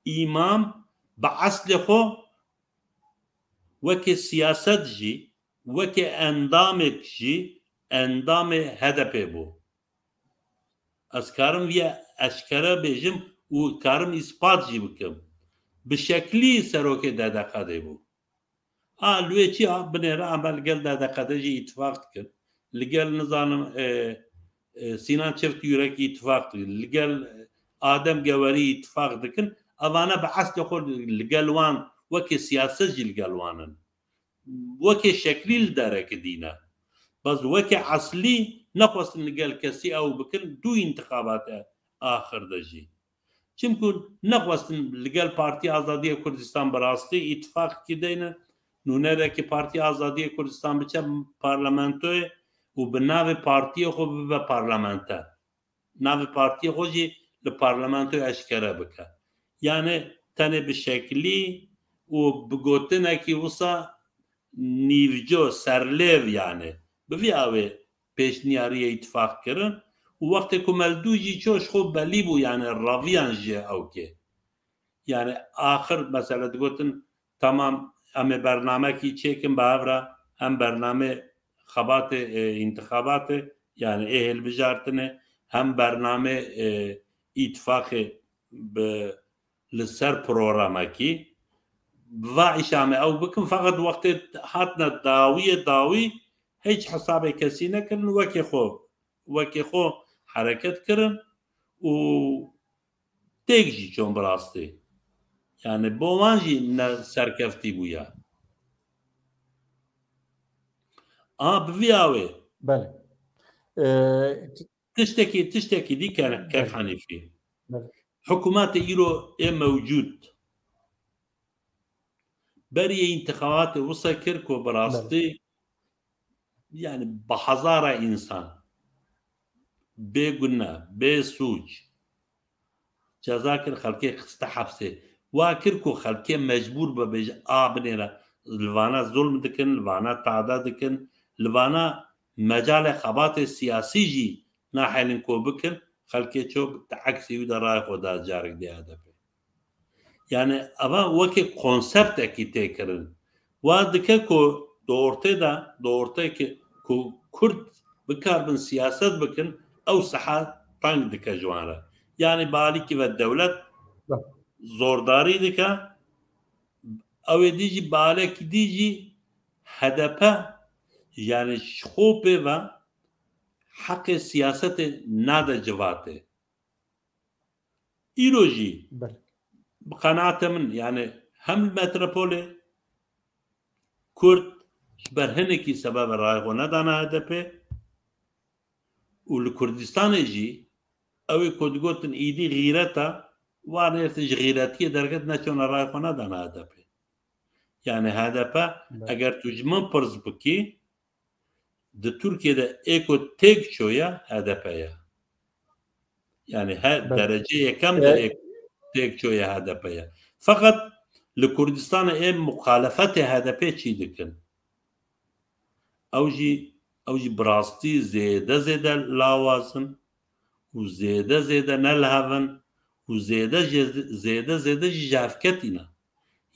îmam bi eslê xwe wekê siyaset jî wekê endamêk jî endamê HDP bû ez karim vê eşkere bêjim û karim îspat jî bikim bi şeklî serokê dedexedê bû li wê çi binêre em li gel dedexedê jî îtifaq dikin li gel nizanim Sînan Çift Yûrek îtifaq dikin li gel Adem Gewerî îtifaq dikin evane bi eslê xwe li gel wan wekê siyaset jî li gel wan in wekê şeklî li derekê dîne bes wekê eslî nexwestin li gel kesî ew bikin dû întixabatê axir de jî çimku nexwestin li gel Partiya Azadiya Kurdistan bi rastî îtifaqekî deyne nûnerekî Partiya Azadiya Kurdistan biçe parlamentoyê û bi navê partiyê xwe bibe parlamenter navê partiyê xwe jî li parlamentoyê eşkere bike yani tenê bi şeklî û bi gotinekî wisa nîvco serlêv yani bi vî awê pêşniyariyê îtifaq kirin û wextê ku meldû jî çû ji xwe belî bû yani raviyan ji ew kê yani axir mesela digotin tamam ام برنامه کی چیکن باورا هم برنامه خبات انتخابات yani ehel bijartine hem برنامه اتفاق به لسر programaki وعشامه او بكم فقط وقت هاتنا داوي هیچ حسابي كسي نكرن وكي خو حركت كرن و تيجي چون براستي يعني بومانجي نا سركفتي بويا بفياوي بله تشتكي دي كان كيف حنيفي حكومات ايرو موجود بري انتخابات وصل كركو براستي يعني بحزارة إنسان بقلنا بسوج جزاكر خلقي استحبسه واكركو خلقي مجبور ببيج بنيرا لوانا ظلم دكن لوانا تعداد دكن لوانا مجال خبات السياسي جي ناحيل كو بكن خلقي شو تعكسي ودا راي خدا جارك دي هدف يعني أبا وكي كونسبت اكي تيكرن وادككو دورتي كو كرد بكاربن سياسات بكن او سحات طنق دكا جوانا يعني بالي كيف الدولة زورداري دكا او ديجي بالك ديجي هدفه يعني شخوبه و حق سياسة نادا جواته ايروجي بقناعته من يعني هم المتروبولي كرد برهنكي سبب رايغو ندانا هدفه والكردستان جي او كودغوتن ايدي غيرتا وانيرتج غيراتيه درجت ناتشون رايغو ندانا هدفه يعني هدفه اگر تجمن پرز بكي د تركيا دا ايكو تيك شويا هدفه يعني درجه كم دا ايكو تيك شويا هدفه فقط لكردستان ايه مخالفته هدفه چي دكن اوجي براستي زيادة لاوازن وزيادة نلهفن وزيادة جافكتنا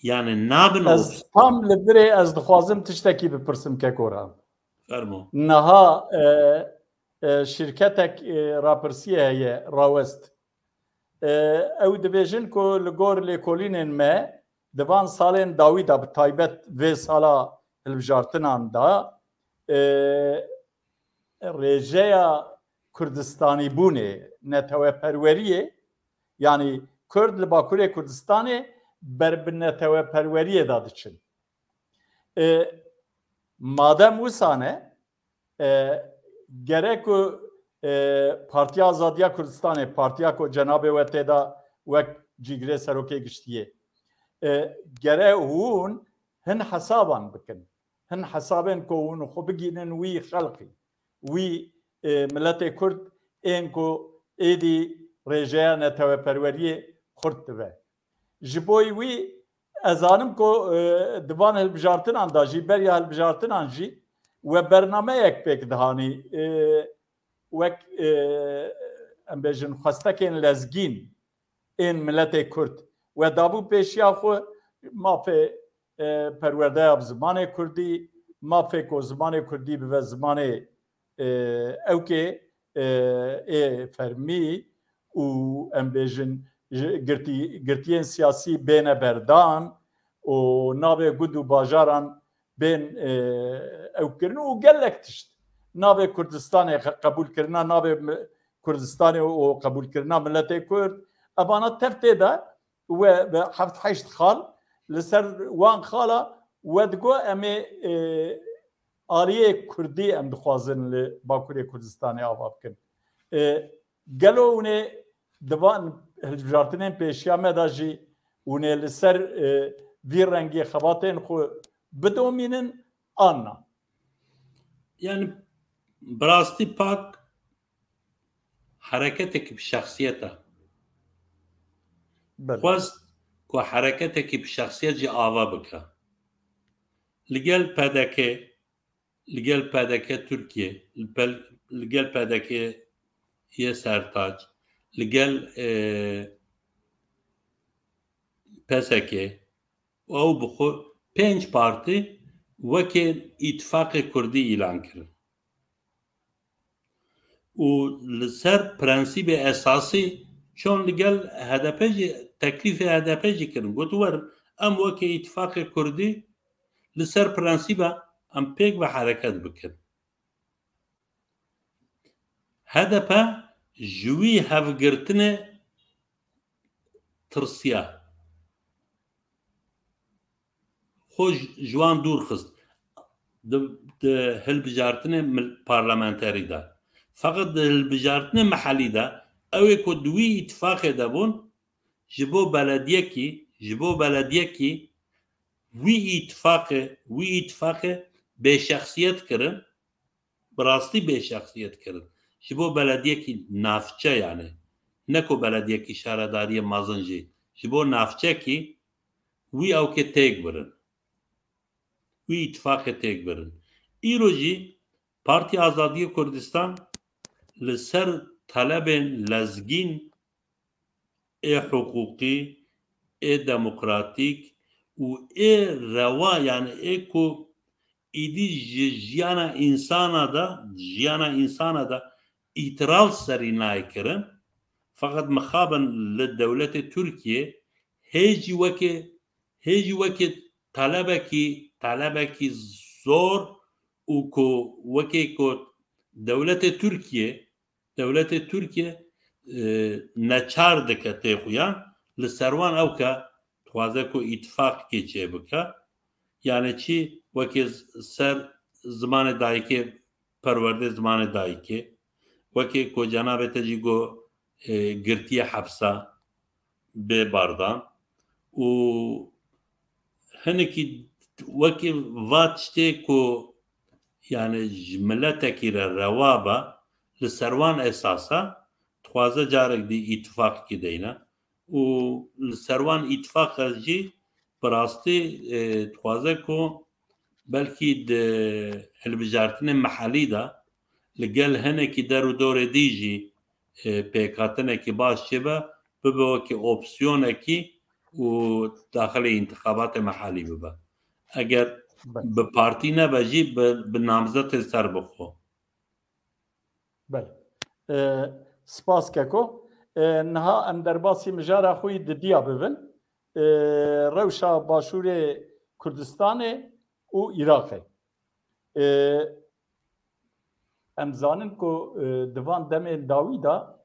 يعني نابن از tam لبري از دخوازم تشتكي بپرسم ككورا فرمو نها شركتك رابرسية هي راوست او دبيجن كو لغور لكولين ما دبان سالين داويدا بتايبت في سالا البجارتنان دا رجاء كردستاني بوني نتوى پروریه يعني كرد لباكوري كردستاني بربن نتوى پروریه دادچن مادام وسانه گره کو پارتیا آزادیا کردستانه پارتیا کو جناب وتدا وک جیگره سروکه گشتیه گره هون هن حسابان بکن هن حسابن كون خبجين وي خلقي وي ملت كرد إنكو إيدي رجعنا توا برورية خرطبة جبوي وي أزانم كو دبان هالبجارتن عن داجي بريا هالبجارتن عن جي وبرنامج يكبك دهاني وك أم بيجن خستكين لزجين إن ملت كرد ودابو بيشيا خو ما في پرورده زمان کردی ما فکر زمان کردی به زمان اوکی فرمی و ام بیژن گرتیان سیاسی بین بردان و نابه گود باجاران بین اوکرن و گلک تشت نابه کردستان قبول کرنا نابه کردستان و قبول کرنا ملت کرد ابانا تفته دا و هفت حشت خال لسر وان خالا ودگو امی آریه کردی ام دخوازن لباکوری کردستانی آباب کن گلو اونه دوان هلجارتنین پیشیا مداجی اونه لسر وی رنگی خباتین خو بدومینن آنا يعني براستي باك حركتك بشخصيتها خواست كو حركتك بشخصية جي آوا بكا لقل بادكي تركيا لقل بادكي هي سرتاج لقل بسكي او بخو 5 parti وەکێ ئیتفاقی کوردی ئیلان کرد و لەسەر پرەنسیبێ ئەساسی چۆن لەگەڵ هەدەپێژی تەکلیفی هەدەپێژی کردن گوت وەرن ئەم وەکێ ئیتفاقی کوردی لەسەر پرەنسیبە ئەم پێک بە حرەکەت بکرد هەدەپە ژووی هەڤگرتنێ ترسیا خۆش جوان دوور خست هەلبژارتنێ پارلەمانتاریدا فقط هەلبژارتنێ مەحەلیدا ئەوێ کۆ دووی ئیتفاقێ دەبوون ji bo belediyekî wî îtifaqê bêşexsiyet kirin bi rastî bêşexsiyet kirin ji bo belediyekî navçe yani ne ku belediyekî şaredariyê mezin jî ji bo navçekî wî ewkê têk birin wî îtifaqê têk birin îro jî Partiya Azadiyê Kurdistan li ser talebên lezgîn ê hukukî ê demokratîk û ê rewa yani ê ku îdî ji jiyana însana da îtiraz serî nayê kirin feqet mixabin li dewletê Tirkiye hêjî wekê talebekî zor û ku wekê ku dewletê Tirkiye neçar dike têxuyan li ser wan ew ke dixwaze ku îtifaqekê çêbike yani çi wekê ser zimanê dayîkê perwerdê zimanê dayîkê wekê ku cenabê te jî got girtiye hepsa bê bardan û hinekî wekê va tiştê ku yani ji milletekî re rewa be li ser wan esasa dixwaze carek dî îtifaqekî deyne û li ser wan îtifaqa jî bi rastî dixwaze ku belkî di hilbijartinê mehellî de li gel hinekî der û dorê dî jî pêkhatinekî baş çêbe bibe wekî opsiyonekî û daxilê întixabatê mehellî bibe eger bi partî nebe jî bi namzetê ser bixwe spas keko niha em derbasî mijara xwe di diya bibin rewşa Başûrê Kurdistanê û Iraqê em zanin ku divan demên dawî da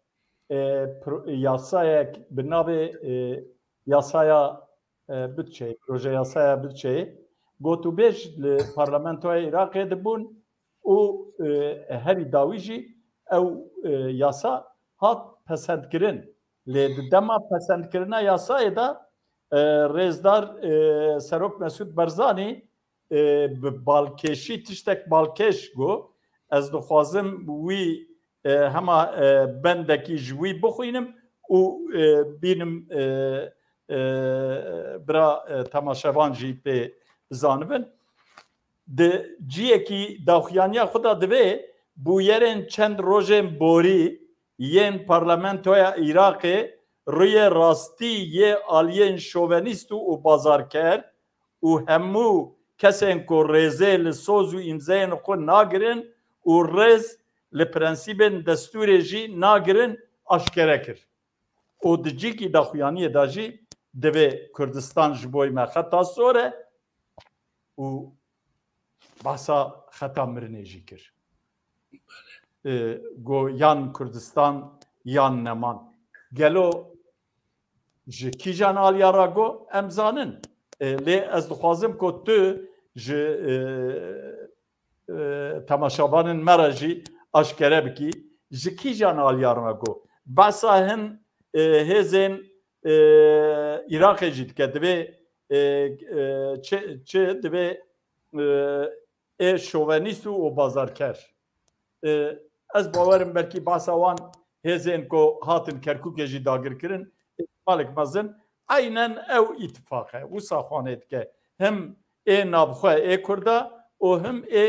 yasayek bi navê yasaya bütçeyê proje yasaya bütçeyê gotûbêj li parlamentoya Iraqê dibûn û herî dawî jî ew yasa hat pesendkirin lê di dema pesendkirina yasayê de rêzdar Serok Mesûd Barzanî bi balkêşî tiştek balkêş got ez dixwazim wî hema bendekî ji wî bixwînim û bînim bira temaşevan jî pê bizanibin di ciyekî daxuyaniya xwe da divê bûyerên çend rojên borî yên parlamentoya Iraqê rûyê rastî yê aliyên şovenîst û bazarker û hemû kesên ku rêzê li soz û îmzeyên xwe nagirin û rêz li prensîbên destûrê jî nagirin aşkere kir û di cîkî daxuyaniyê da jî divê Kurdistan ji bo me xeta sor e û bahsa xeta mirinê jî kir got yan Kurdistan yan neman gelo ji kîjan aliya ra got em zanin lê ez dixwazim ku tu ji temaşavanên me re jî aşkere bikî ji kîjan aliya ra got behsa hin hêzên Iraqê jî dike divê çi divê ê şovenîst û bazarker ez bawerim belkî behsa wan hêzên ku hatin Kerkûkê jî dagirkirin malek mezin aynen ew îtifaq e wisa xwanê dike him ê navxwe ê Kurda û him ê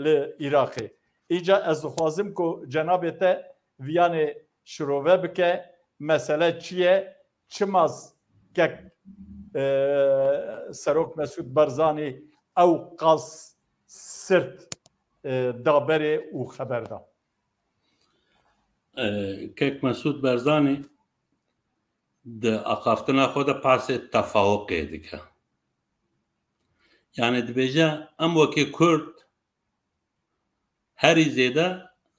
li Iraqê îca ez dixwazim ku cenabê te viyanê şirove bike mesele çi ye çi maz kek سەرۆک مەسعود بەرزانی ئەو قەڵ سرد دابەرێ و خەبەردا کەک مەسعود بەرزانی ئەقافتنا خۆ دە پاسێ تەفاوقێ دکە یعنی دبێژە ئەم وەکێ کورد هەری زێدە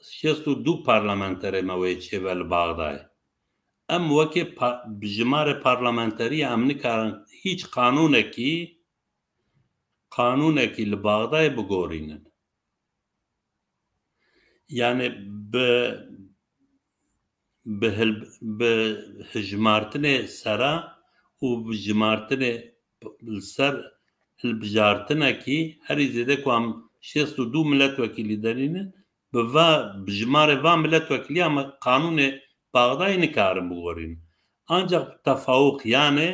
62 پارلەمەنتەرێمەوەی چێبە لە باغدایە ئەم وەکێ ژمارە پارلەمەنتەری ئەم نکارن هیچ قانونێکی لە باغدای بگۆڕینن یعنی بە هژمارتنێ سەرا و بژمارتنێ سەر هەلبژارتنێکی هەری زێدە کو ئەم 62 ملەت وەکیلی دەرینن بژمارە ڤا ملەت وەکیلی ئەمە قانونێ باغدای نکارن بگۆڕین ئانجا تەفاوق یانێ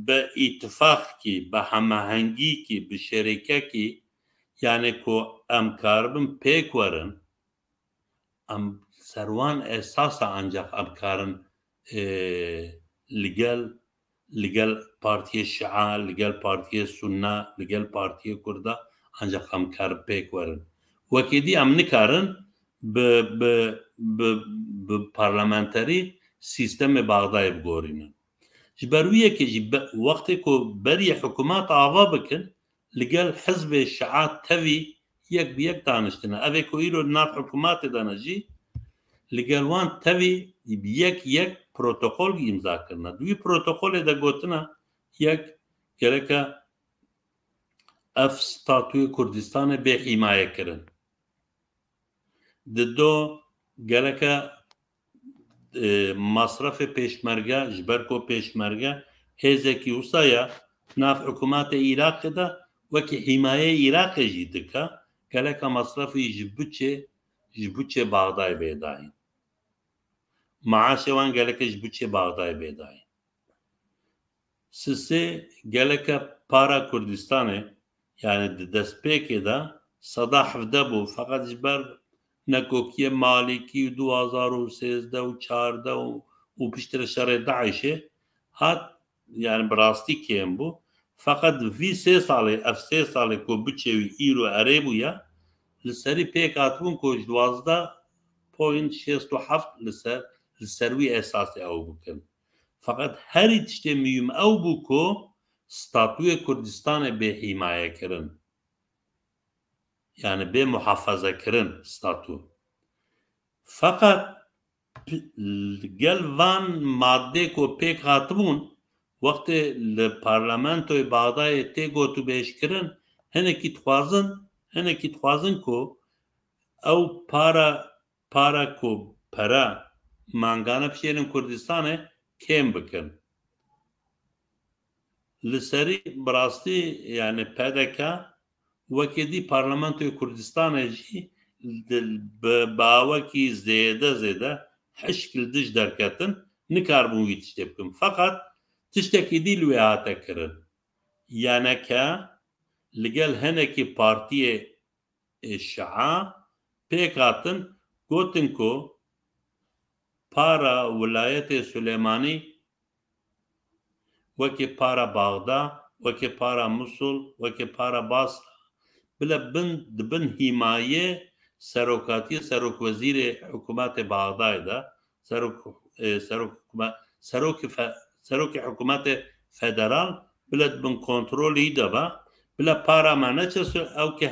بە ئیتفاقکی بە هەمەهەنگیکی بە شەریکەکی یانێ کۆ ئەم کاربن پێک وەرن ئەم سەروان ئێساسە ئەنجاق ئەم کارن لەگەل پارتیە شیعە لەگەل پارتیە سوننا لەگەل پارتیە کوردە ئەنجاق ئەم کار پێک وەرن وەکێدی ئەم نکارن بە پارلەمەنتەری سیستەمێ باغدای بگۆڕینن ji ber wî yekê jî wextê ku beriye hikûmat ava bikin li gel hizbê şi'a tevî yek bi yek daniştine ev ê ku îro nav hikûmatê de ne jî li gel wan tevî bi yek protokol îmza kirine wî protokolê de gotina yek gereke ev statûyê Kurdistanê bê hîmaye kirin di do gereke masrafê pêşmerge ji ber ku pêşmerge hêzekî wisa ye nav hikûmatê Îraqê de wekî hîmayê Îraqê jî dike geleka masrafî ji bütçê Bağdayê bêdayîn maaşê wan geleke ji bütçê Bağdayê bêdayîn sisê geleke para Kurdistanê yani di destpêkê de 17 bû feqet ji ber nekokiye malikî 2013 û 14 û piştre şerê Daişê hat yani bi rastî kêm bû feqet vî sê salê ev sê salê ku biçê wî îro erê bûye li serî pêk hatibûn ku 12.67 li ser wî esasê ew bikin feqet herî tiştê mühim ew bû ku statûyê Kurdistanê bê hîmaye kirin yani bê muhafazakirin statû feqet gel van maddê ku pêk hatibûn wextê li parlamentoyê Bağdayê tê gotûbêjkirin hinekî dixwazin ku ew para ku pere mangane pişêrin Kurdistanê kêm bikin li serî bi rastî yani PDK wekêdî parlamentoyê Kurdistanê jî bi bawekî zêde hişk li dij derketin nikarbûn wî tiştê bikin feqet tiştekî dî li wê hate kirin yaneke li gel hinekî partiyê şi'a pêk hatin gotin ku para wilayetê Süleymanî wekî para Bağda wekî para Musul wekî para Basra bile dibin hîmayê serokatiyê serokwezîrê hikûmatê Bağdayê de serokê hikûmatê federal bile dibin kontrolê de be bile para me neçe ew ki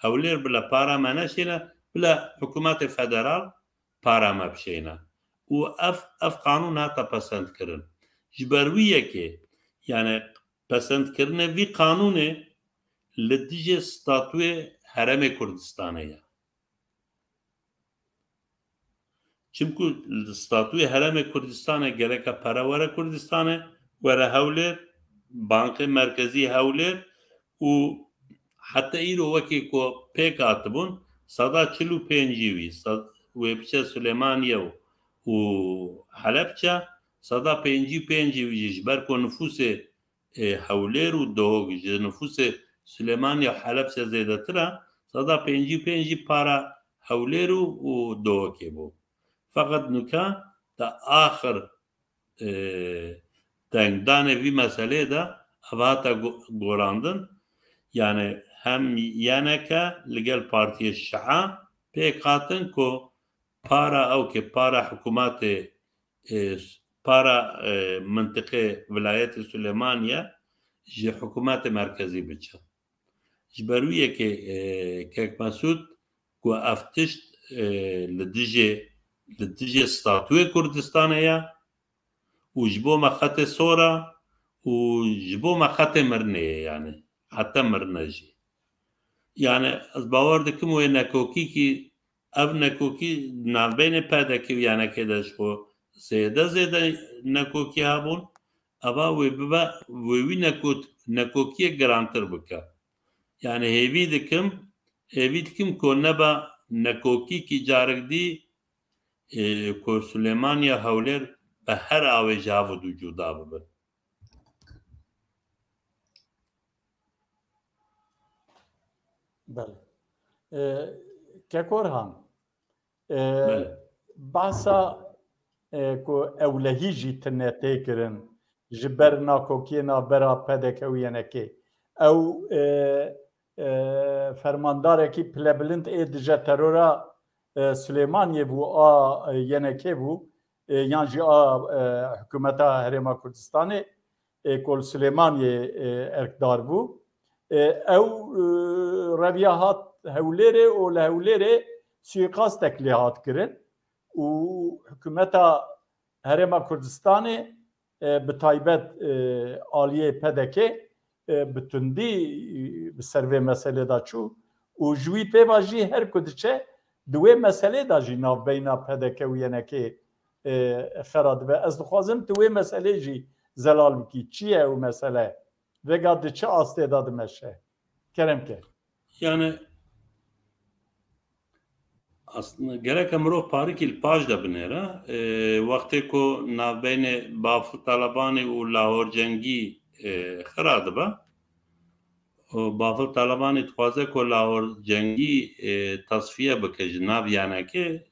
hewlêr bile para me neşêne bile hikûmatê federal para me bişêne û ev qanûn hata pesendkirin ji ber wî yekê yani pesendkirinê vî qanûnê li dijî statûyê Herêmê Kurdistanê ye çimku statûyê Herêmê Kurdistanê gereke perewere Kurdistanê were hewlêr bankê merkezî hewlêr û heta îro wekî ku pêk hatibûn 145 wî wê biçe Süleymaniye û Helepçe 155 wî ji ber ku nüfusê hewlêr û dohok ji nüfusê Süleymaniye Helepçe zêdetir e 155 para hewlêr û dohokê bû feqet nûka te دنگدانê vî meselê de ev hate golandin yani hem yeneke li gel Partiyê Şi'a pêk hatin ku para ew ke para hikûmetê para mintiqê Vilayetê Sülêmaniye ji hikûmetê merkezî biçe. Ji ber wî yekê Kekmesûd ku ev tişt li dijî statûyê Kurdistanê ye û ji bo me xetê sor e û ji bo me xetê mirinê ye yani heta mirine jî. Yani ez bawer dikim wê nekokîkî ev nekokî navbeyne pedekî û yanekê de ji xwe zêde nekokî hebûn eva wê bibe wê wî nekokiyê girantir bike. Yani hêvî dikim ku nebe nekokîkî carek dî ku Sülêmaniye Hewlêr bi her awê ji hev dû cuda bibe. بله ككورهان بحثا کو اولهی جی تنته کرن جبر ناکوکینا برا پدکوینکی او فرماندار کی پلبلند ادجه ترورا سلیمانیه بو آ ینکی بو یان جی آ حکومتا هرما کردستانی کل سلیمانیه ارکدار بو او رویاهات هولره و لهولره سویقاست تکلیهات کرن و حکومتا هرما کردستانی به تایبت آلیه پدکه بتندی به سروی مسئله دا چو و جوی پی واجی هر کدچه دوی مسئله دا جی ناف بینا پدکه و ینکه خراد و از دخوازم دوی مسئله جی زلال بکی چیه و مسئله وگاد چه آسته داد مشه کرم که yani aslında gerek emro parikil paj da binêre wextê ku navbeyne Bafıl Talebanî û Lahor cengî xira dibe Bafıl Talebanî dixwaze ku Lahor cengî tasfiye bike ji nav yanekê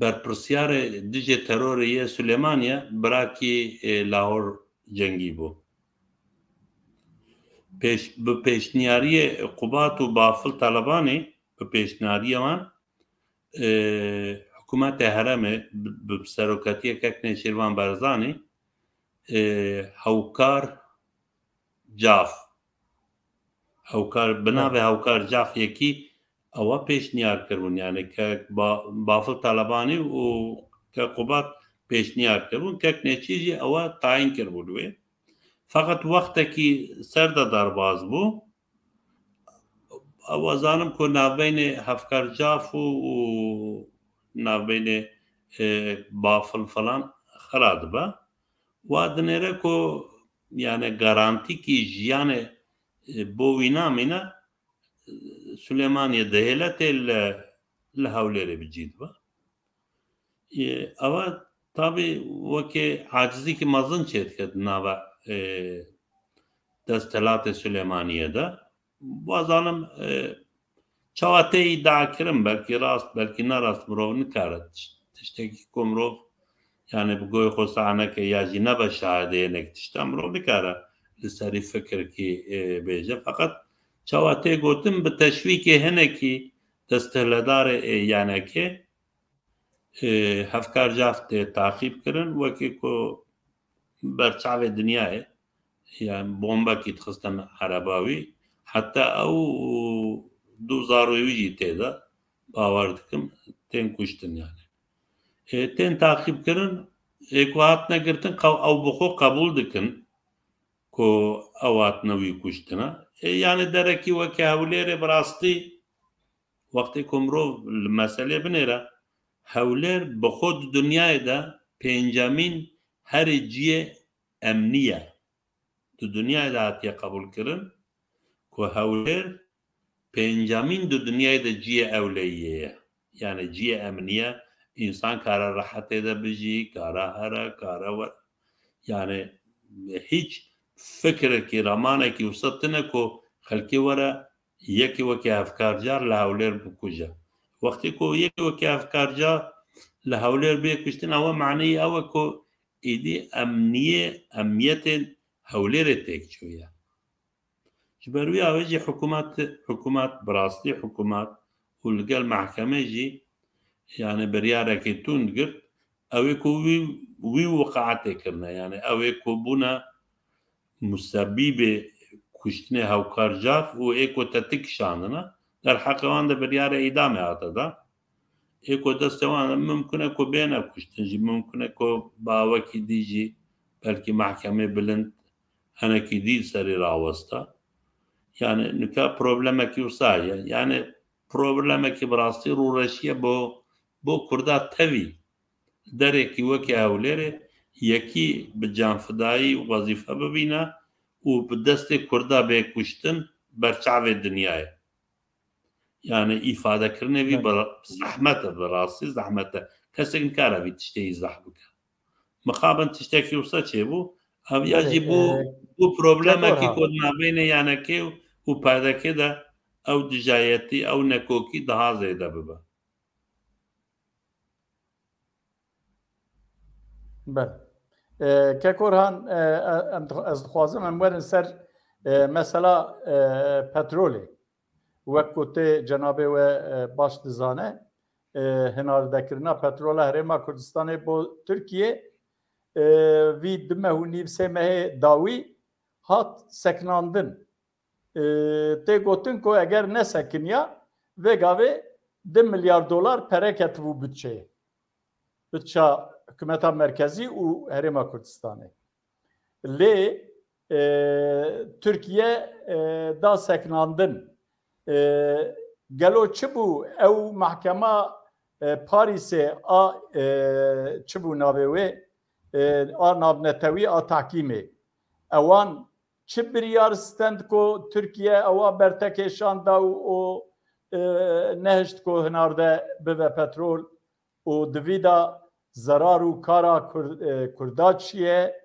berpirsyarê dijî terorê yê Sülêmaniye birakî Lahor cengî bû. Bi pêşniyariyê Qubat û Bafıl Talebanî bi pêşniyariya wan hikûmetê herêmê bi seroketiyê Keknê Şîrvan Barzanî hewkar Caf hewkar bi navê hewkar Caf yekî ewa pêşniyar kirbûn yani Kek Bafıl Talebanî û Kek Qubat pêşniyar kirbûn Keknêçî jî ewa tayîn kirbû li wê fakat wextekî ser de derbas bû ew zanim ku navbeyne hevkar Caf û navbeyne Bafıl falan xira dibe wa dinêre ku yani garantîkî jiyanê bo wî namîne Sülêmaniye dihêletê li Hewlêrê bicî dibe ewa tabii wekê acizîkî mezin çê dike di nava destelatê Sülêmaniye de wa zanim çawa tê îdia kirin belkî rast belkî nerast mirov nikare tiştekî ku mirov yani bi goyê xwe sahneke ya jî nebe şahideyek tişta mirov nikare li serî fikirkî bêje feqet çawa tê gotin bi teşwîkê hinekî desthiledarê yanekê hevkar Caf tê taxîb kirin wekî ku berçavê dinyayê yani bombekî dixistin Erebawî heta ew du zarokê wî jî tê de bawer dikim tên kuştin yani tên taxîb kirin ku hatine girtin ew bi xwe qebûl dikin ku ew hatine wî kuştine yani derekî wekî Hewlêrê bi rastî wextê ku mirov li meselê binêre Hewlêr bi xwe di dinyayê de pêncemîn herî ciyê emnî ye di dinyayê de hatiye qebûl kirin ku Hewlêr pêncemîn di dinyayê de ciyê ewleyiyê ye yani ciyê emnî ye însan kare rehetê de bijî kare here kare were yani hiç fikrekî ramanekî wisa tune ku xelkê were yekê wekî hevkarcar li Hewlêr bikuje wextê ku yekê wekî hevkarcar لهولير بيكشتن أو معني أو كو إيدي أمنية هولير تيك شوية جبروي أوجي حكومات براستي حكومات ولقال محكمة جي يعني بريارك تونجر أو يكو وي وقعتي كرنا يعني أو يكو بنا مسببة كشتني هاوكار جاف و إيكو تتك شاننا در حق وان ده بريار إدامة هاتا إيكو دستوان ممكن أكو بينا كشتنجي ممكن أكو باوكي ديجي بلكي محكمة بلند أنا كي سري راوستا يعني نكا بروبلمك يوصايا يعني بروبلمك براستي رورشية بو كردات تبي دريكي وكي هوليري يكي بجان فدائي وظيفة ببينا وبدستي كردا بكشتن برشعب الدنيا يعني إفادة كرني بي زحمته براسي زحمته كسر كارا بي تشتهي زحمك مقابل تشتكي وصا بو أو يجب بو بروبلمكي كود ما بين يعني كي وبعد كده أو دجايتي أو نكوكي ده زيادة ببا بله ككورهان از خوازم امورن سر مثلا پترولی وقتی جنابه و باش دزانه هنار دکرنا پترول هرما کردستان با ترکیه وی دمه و نیو سمه داوی هات سکناندن تی گوتن که اگر نسکنیا و گاوه 2 milyar dolar pereket bu bütçeye. Bütçe hükümeta merkezi u Herema Kürdistan'ı. Türkiye da seknandın. Gelo çibu ev mahkema Paris'e a çibu navewe a navnetevi a tahkimi. Evan çi biryar stend ko Türkiye eva bertekeşan da o nehşt ko hınarda bive petrol o divida zararu kara kurdaçiye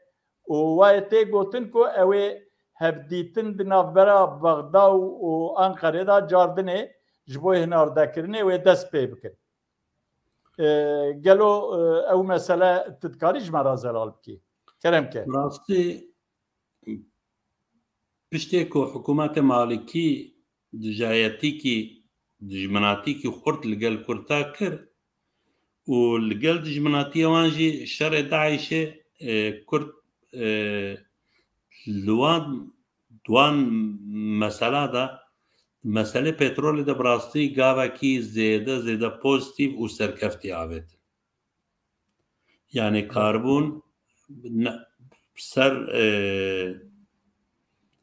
o vayete gotin ko ewe hevditin dinavbera Bagda o Ankara'da cardine jbo hınarda kirine ve dest pey bikin. Gelo ev mesele titkari jmara zelal biki. Kerem ke. Rasti pişteko hükümete maliki dijayetiki dijmanatiki xurt lgel kurta kir والقل دجمناتية وانجي شر داعشة كرد دوان مسألة دا مسألة بترول دا براستي قاوة كي زيادة بوزيتيف وسركفتي عابد يعني كاربون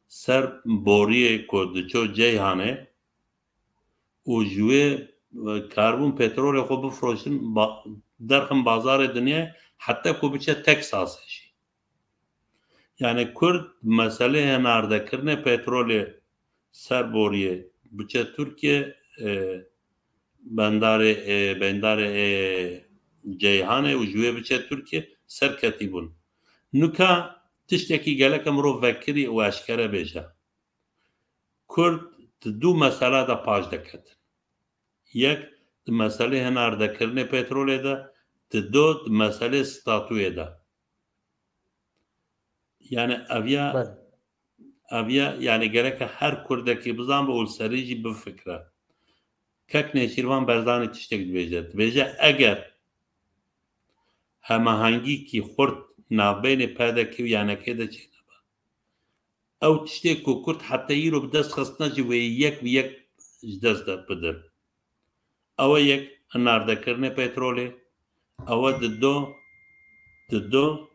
سر بوريه كودچو جيهانه وجوه کاربون پترول خوب بفروشن درخم بازار دنیا حتی کو بچه تکساسشی yani Kürt mesele henarda kirne petrolü serboriye bıça Türkiye bendare ceyhane ucuye bıça Türkiye serketi bun nuka tişteki gelek emro vekiri ve aşkere beja Kürt du mesele da paş deket yek mesele henarda kirne petrolü da do mesele statüye da yani avya yani gerek her kurdaki bizan bu serici bir fikre kek neşirvan berzani tiştek dibece eğer hemahangi ki xurt navbeyni pedeki yani kede çekde ev tiştek ku kurt hatta yiro bidest xastna ji ve yek dest bidir ev yek narda kirne petrolü ev do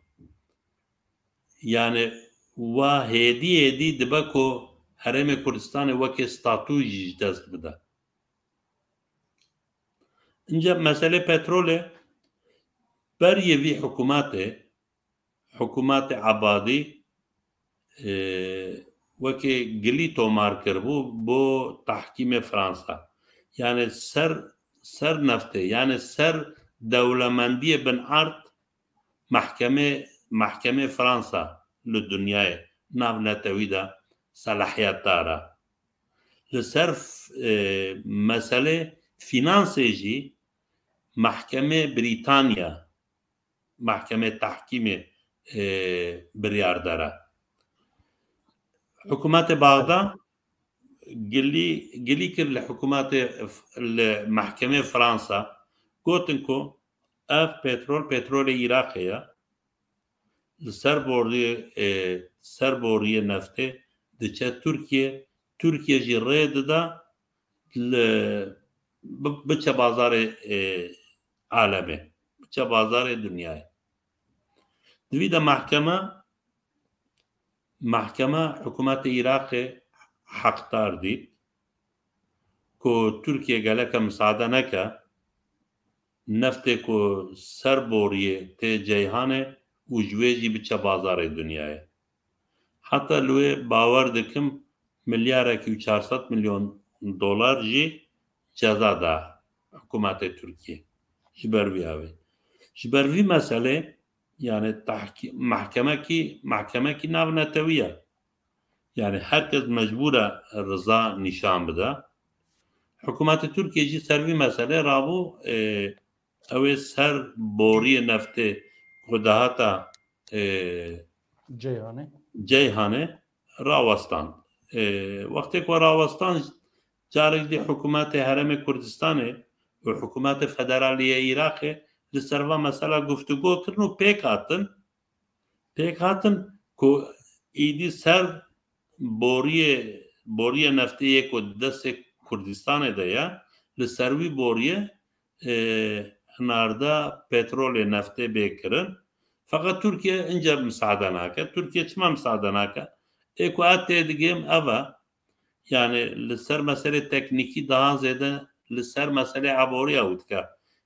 yani wa hedi dibako Hereme Kürdistan'ı vaki statüji dest bide. İnce mesele petrolü beriyevi hükümeti abadi vaki gili tomar kir bu tahkime Fransa. Yani ser nefte yani ser devlemendiye bin art محکمه فرانسا لدنیای ناو نتویدا صلاحیت داره لصرف مسئله فینانسی جی محکمه بریتانیا محکمه تحکیم بریارداره حکومت بغداد قلی کرد لحکومت محکمه فرانسا گوتن کو اف پترول عراقیه سر بوری نفته دچه ترکیه جی رید دا بچه بازار عالمه بچه بازار دنیای دوی دا محکمه حکومت عراق حقدار دید که ترکیه گلک مساعده نکه نفته که سر بوریه تی جیهانه و جویجی بچه بازار دنیای حتی لوی باور دکم ملیارکی و 400 میلیون دلار جی جزا ده حکومت ترکیه جبروی مسئله yani محکمه کی ناو نتویه yani herkes mecbura rıza nişan bide hükümeti Türkiye ji servi mesele rabu ev ser boriye nefte kudahata ceyhane Ravastan vakti ko Ravastan carek di hükümeti Herem-i Kurdistan'ı ve hükümeti federaliye Irak'ı li serva mesela guftugû kirin û pêk hatin ku îdî ser boriye nefteyê ku destê Kurdistanê de ye li ser wî boriye hinarda petrolê neftê bêkirin fakat Türkiye ince müsaade nake Türkiye çima müsaade nake ku et tê digêm ev e yani li ser meselê teknîkî daha zêde li ser meselê aboriya wî dike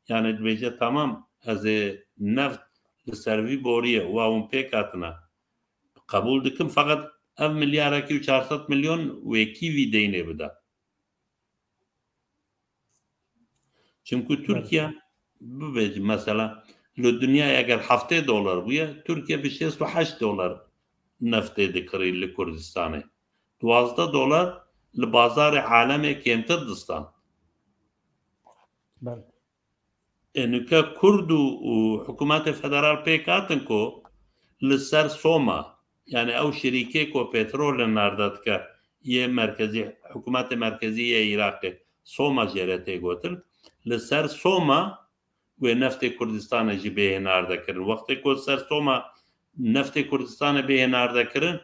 yani dibêje tamam ez ê neft li ser vî boriyê wa hûn pêk hatine qebûl dikim fakat ev milyarekî 400 milyon wêkî vî deynê bide çünkü Türkiye bibêje mesela li dünyaya eger heftê dolar bûye Türkiye bi 68 dolar neftê dikirî li Kurdistanê 12 dolar li bazarê alemê kêmtir distan nuke Kurd û hikûmetê federal pêk hatin ku li ser Soma yani ew şerîkê ku petrolê narda dike yê merkezî hikûmetê merkezî yê Iraqê Soma jê tê gotin li ser Soma wê neftê Kurdistanê jî bêhênar dikirin wextê ku ser Soma neftê Kurdistanê bêhênar dikirin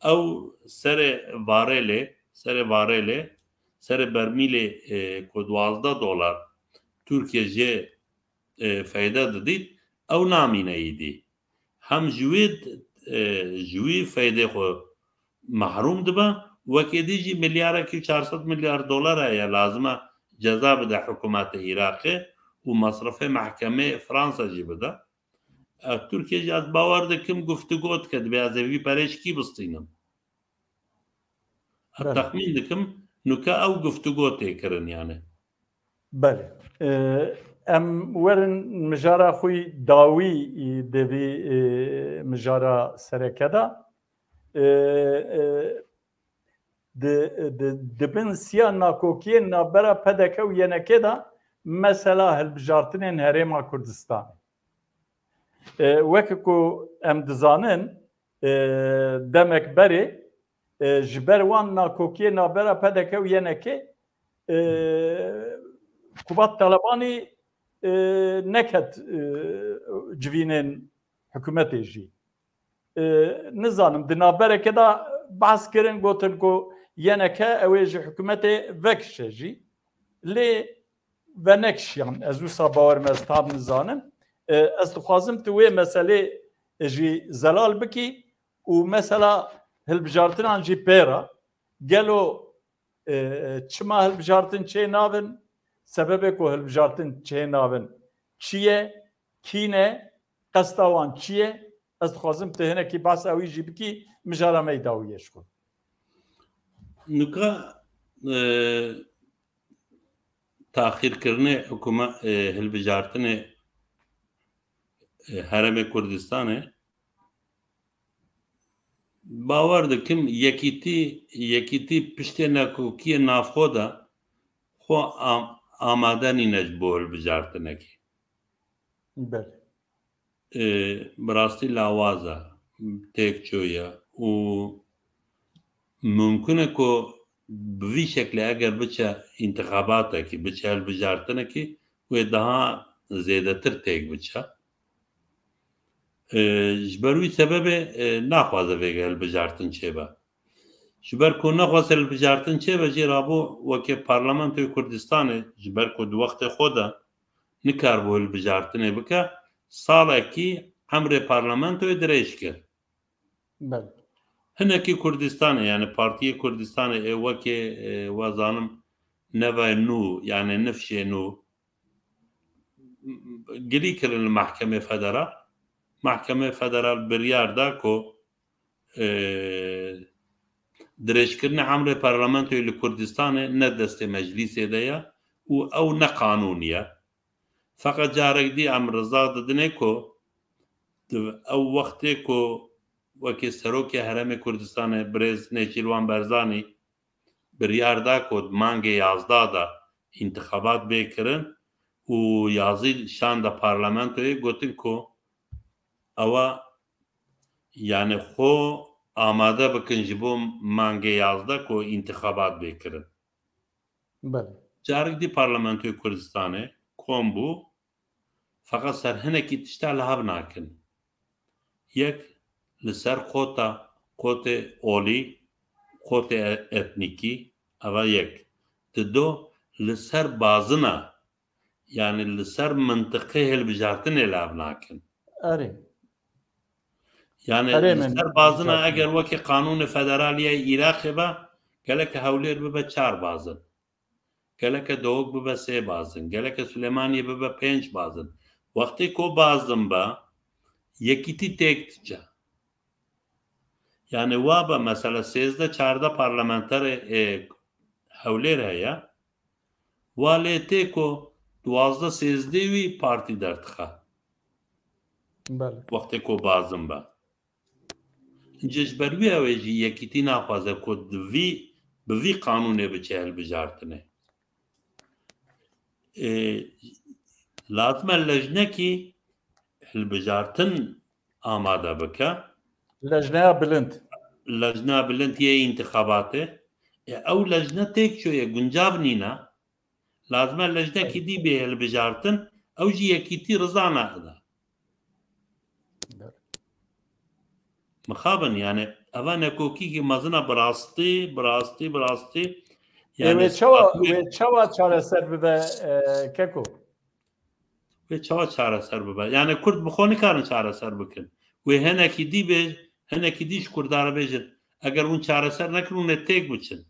ew serê varêlê serê bermîlê ku 12 dolar Türkiye jê feyda didît ew namîne dî hem ji wî feydê xwe mahrum dibe wekê dî jî milyarekî 400 milyar dolar heye lazim e ceza bide hikûmetê Iraqê û masrafê mahkemê Fransa jî bide Türkiye jî ez bawer dikim guftugû dike dibe ez ê vî perê ji kî bistînim texmîn dikim nuke ew guftugû tê kirin yani Belê em werin mijara xwî dawî devî mijara sereke da dibin siya nakokiyên navbera pedeke û yenekê da mesela hilbijartinên Herêma Kurdistanê wekî ku em dizanin demek berê ji ber wan nakokiyê navbera pedeke û yenekê Kubat Talebanî neket civînên hikûmetê jî nizanim di navberekê da behs kirin gotin ku yeneke ew ê ji hikûmetê vekişe jî lê venekişiyan ez wisa bawer me ez tam nizanim ez dixwazim tu wê meselê jî zelal bikî û mesela hilbijartinan jî pêra gelo çima hilbijartin çê nabin sebebê ku hilbijartin çê nabin çi ye kî ne qesta wan çi ye ez dixwazim tu hinekî behsa wî jî bikî mijara me dawî ye ji xwe nuka taxîrkirinê hilbijartinê Herêmê Kurdistanê bawer dikim yekîtî piştê nekokiyê navxwe de xwe amade nîne ji bo hilbijartinekê بله براستی لاوازه تێک چۆیە و ممکنە کۆ بڤی شکلە ئەگەر بچە ئینتخاباتێکی بچە هەڵبژارتنێکی وێ دەها زێدەتر تێک بچە ji ber wî sebebê naxwaze vêge hilbijartin çêbe ji ber ku nexwaze hilbijartin çêbe jê rabû wekî Parlamentoya Kurdistanê ji ber ku di wextê xwe de nikar bû hilbijartinê bike salekî emrê parlamentoyê dirêj kir بله hinekî Kurdistanê yani Partiyê Kurdistanê wekê wazanim neva nû yani nifşê nû girî kirin li Mehkemê Federal Mahkeme Federal biryar da ku dirêjkirina emrê parlamentoyê li Kurdistanê ne destê meclîsê de ye û ew ne qanûn ye feqet carek dî em riza didinê ku ew wextê ku wekî Serokê Herêmê Kurdistanê Birêz Nêçîrvan Barzanî biryar da ku mangê 11 da întixabat bê kirin û yazî şanda parlamentoyê gotin ku ewa yani xwe amade bikin ji bo mangê 11 ku întixabat bê kirin بله carek dî Parlamentoya Kurdistanê kom bû feqet ser hinekî tişta li hev nakin yek li ser qotê olî qotê etnîkî eva yek di do li ser bazina yani li ser mintiqê hilbijartinê li hev nakin اري yani li ser bazina eger wekî Kanûnê Federalî Iraqê be geleke Hewlêr bibe 4 bazin geleke Dawok bibe 3 bazin geleke Süleymaniyê bibe 5 bazin wextê ku bazin be yekîtî têk diçe yani wa be mesela 13-14 parlamenterê Hewlêr heye wa lê tê ku 12-13 wî partî derdixe بله wextê ku bazin be ji ber wî ew ê jî yekîtî naxwaze ku bi vî qanûnê biçe hilbijartinê lazim e lejnekî hilbijartin amade bike لجنه بلند lejna bilind yê întixabatê ew lejne têk çûye guncav nîne lazim e lejnekî dî bê hilbijartin ew jî yekîtî riza nade mixabin yani eva nekokîkî mezina birastî yani çawa çareser bibe keko wê çawa çareser bibe yani Kurd bi xwe nikarin çareser bikin wê hinekî dî bê hinekî dî ji Kurdan re bêjin eger hûn çareser nekin hûn ê têk biçin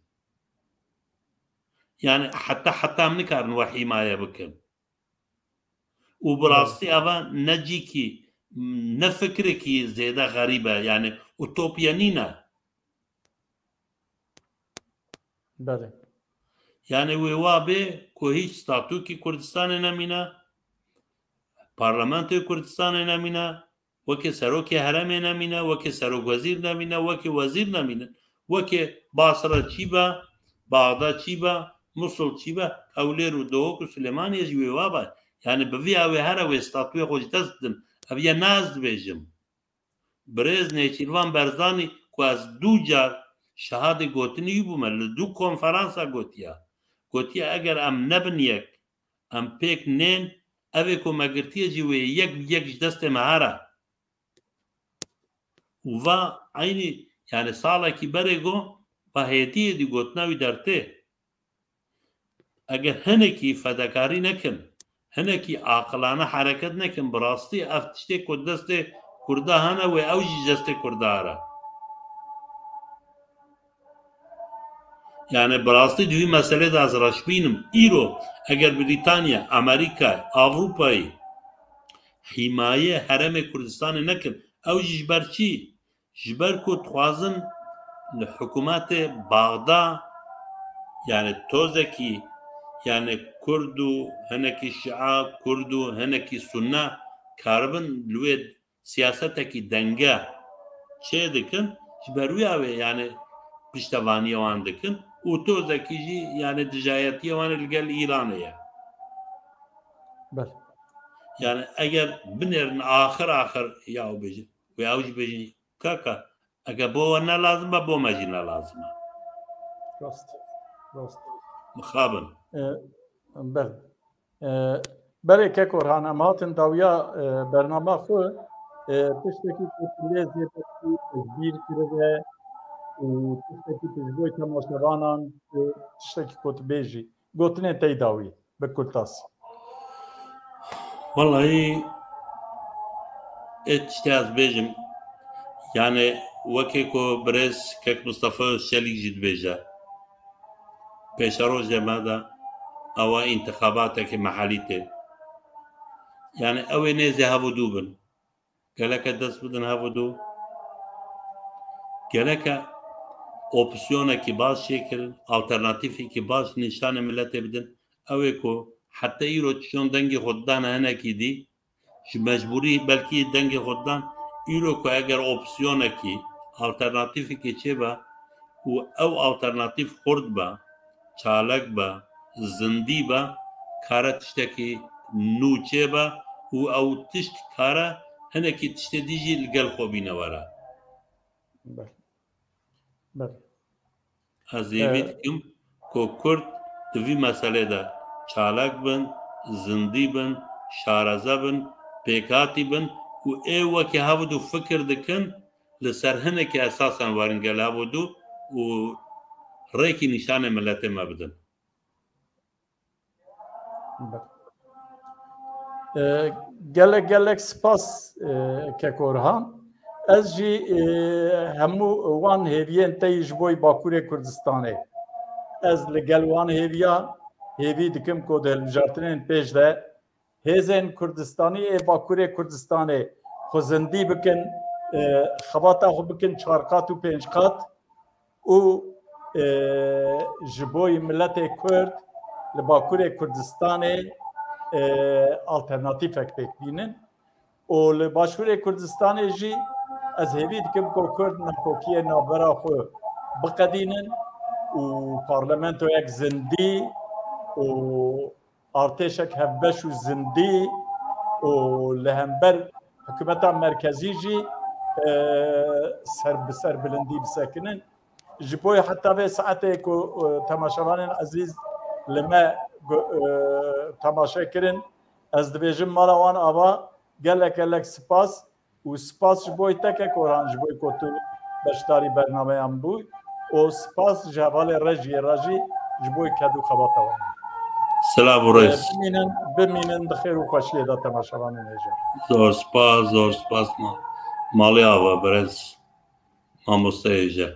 yani heta em nikarin we hîmaye bikin û bi rastî eva ne cîkî ne fikrekî zêde xerîb e yani utopya nîne بله yani wê wa bê ku hîç statûkî Kurdistanê nemîne Parlamentoya Kurdistanê nemîne wekî Serokê Herêmê nemîne wekî Serokwezîr nemîne wekî wezîr nemînin wekî Basra çî be Baxda çî be Musul çî be Hewlêr û Dawok û Süleymaniyê jî wê wa be yani bi vî ew ê here wê statûyê xwe ji dest didin ev ye naz dibêjim Birêz Nêçîrvan Barzanî ku ez 2 car şehadê gotinî bûme li 2 konferansa gotiye eger em nebin yek em pêk nên evê ku me girtiye jî wê yek ji destê me here û va aynî yani salekî berê got heyetiyê dî gotina wî dertê eger hinekî fedekarî nekin hinekî aqilane hereket nekin bi rastî ev tiştê ku destê Kurda hene wê ew jî destê Kurda here yani bi rastî di vî meselê de ez reşbînim îro eger Brîtanya Amerîka Avrupayê hîmaye Herêmê Kurdistanê nekin ew jî ji ber çî ji ber ku dixwazin li hikûmetê Baxda yani tozekî yani Kurd û hinekî Şia Kurd û hinekî Sunne karibin li wê siyasetekî denge çê dikin ji ber wî ew ê yani piştevaniya wan dikin û tozekî jî yani dijayetiya wan li gel Îranê ye يعني اگر بنرن آخر ياو بيجي وياوج بيجي كاكا اگر بو نه لازمه بو ماجي نه لازمه راست مخابن بله بله که کورهان ام هاتن داویا برنامه خو تشتکی کتیله زیبتی تجبیر کرده و تشتکی تجبوی تماشاوانان تشتکی کتبیجی گوتنه تی داوی بکل تاسی والله اتشتاز بيجم يعني وكيكو بريس كيك مصطفى شليك جد بيجا بيشاروج ماذا او انتخاباتك محليته يعني او نيزي هافو دوبن قالك دس بدن هافو دو قالك اوبسيونه كي باش شكل الترناتيفي كي باش نشان ملته بدن اويكو حتى يرو تشون دنگي خدان هنا كي دي مجبوری بلکه دنگ خوددان ایرو که اگر اپسیونه کی آلترناتیفی که چه با و او آلترناتیف خورد با چالک با زندی با کارا تشتکی نو چه با و او تشت کارا هنه که تشت دیجی لگل خوبی نوارا از ایوید کم که کرد دوی مسئله دا چالک بن زندی بن شارزه بن پیکاتی بن و ای وکی هاودو فکر دکن لسر هنه که اساسا وارنگل هاودو و ریکی نشان ملت ما بدن گلک سپاس که کورهان از جی همو وان هیوین تیج بوی باکور کردستانه از لگل وان هیوی دکم که دلبجارتنین پیش ده هزین کردستانی باکور کردستانی خوزندی بکن خباتا خو بکن چارقات و پنجقات و جبوی ملت کرد لباکور کردستانی آلترناتیف اکتیک بینن و لباشور کردستانی جی از هیوی دکم که کرد نکوکیه نابرا خو بقدینن و پارلمنتو یک زندی و ارتشک هفبش و زندی و لهمبر حکومت مرکزی جی سر بسر بلندی بسکنن جبوی حتی به ساعته که تماشاوان عزیز لما تماشا کرن از دبیجم مالاوان آبا گلک سپاس و سپاس جبوی تکه کوران جبوی کتو بشتاری برنامه هم بود و سپاس جوال رجی جبوی کدو خباتا وان سلام و رئیس بمینن بخیر و خوشی دا تماشاوان نیجا زور سپاس مالی آوا برز ماموسته ایجا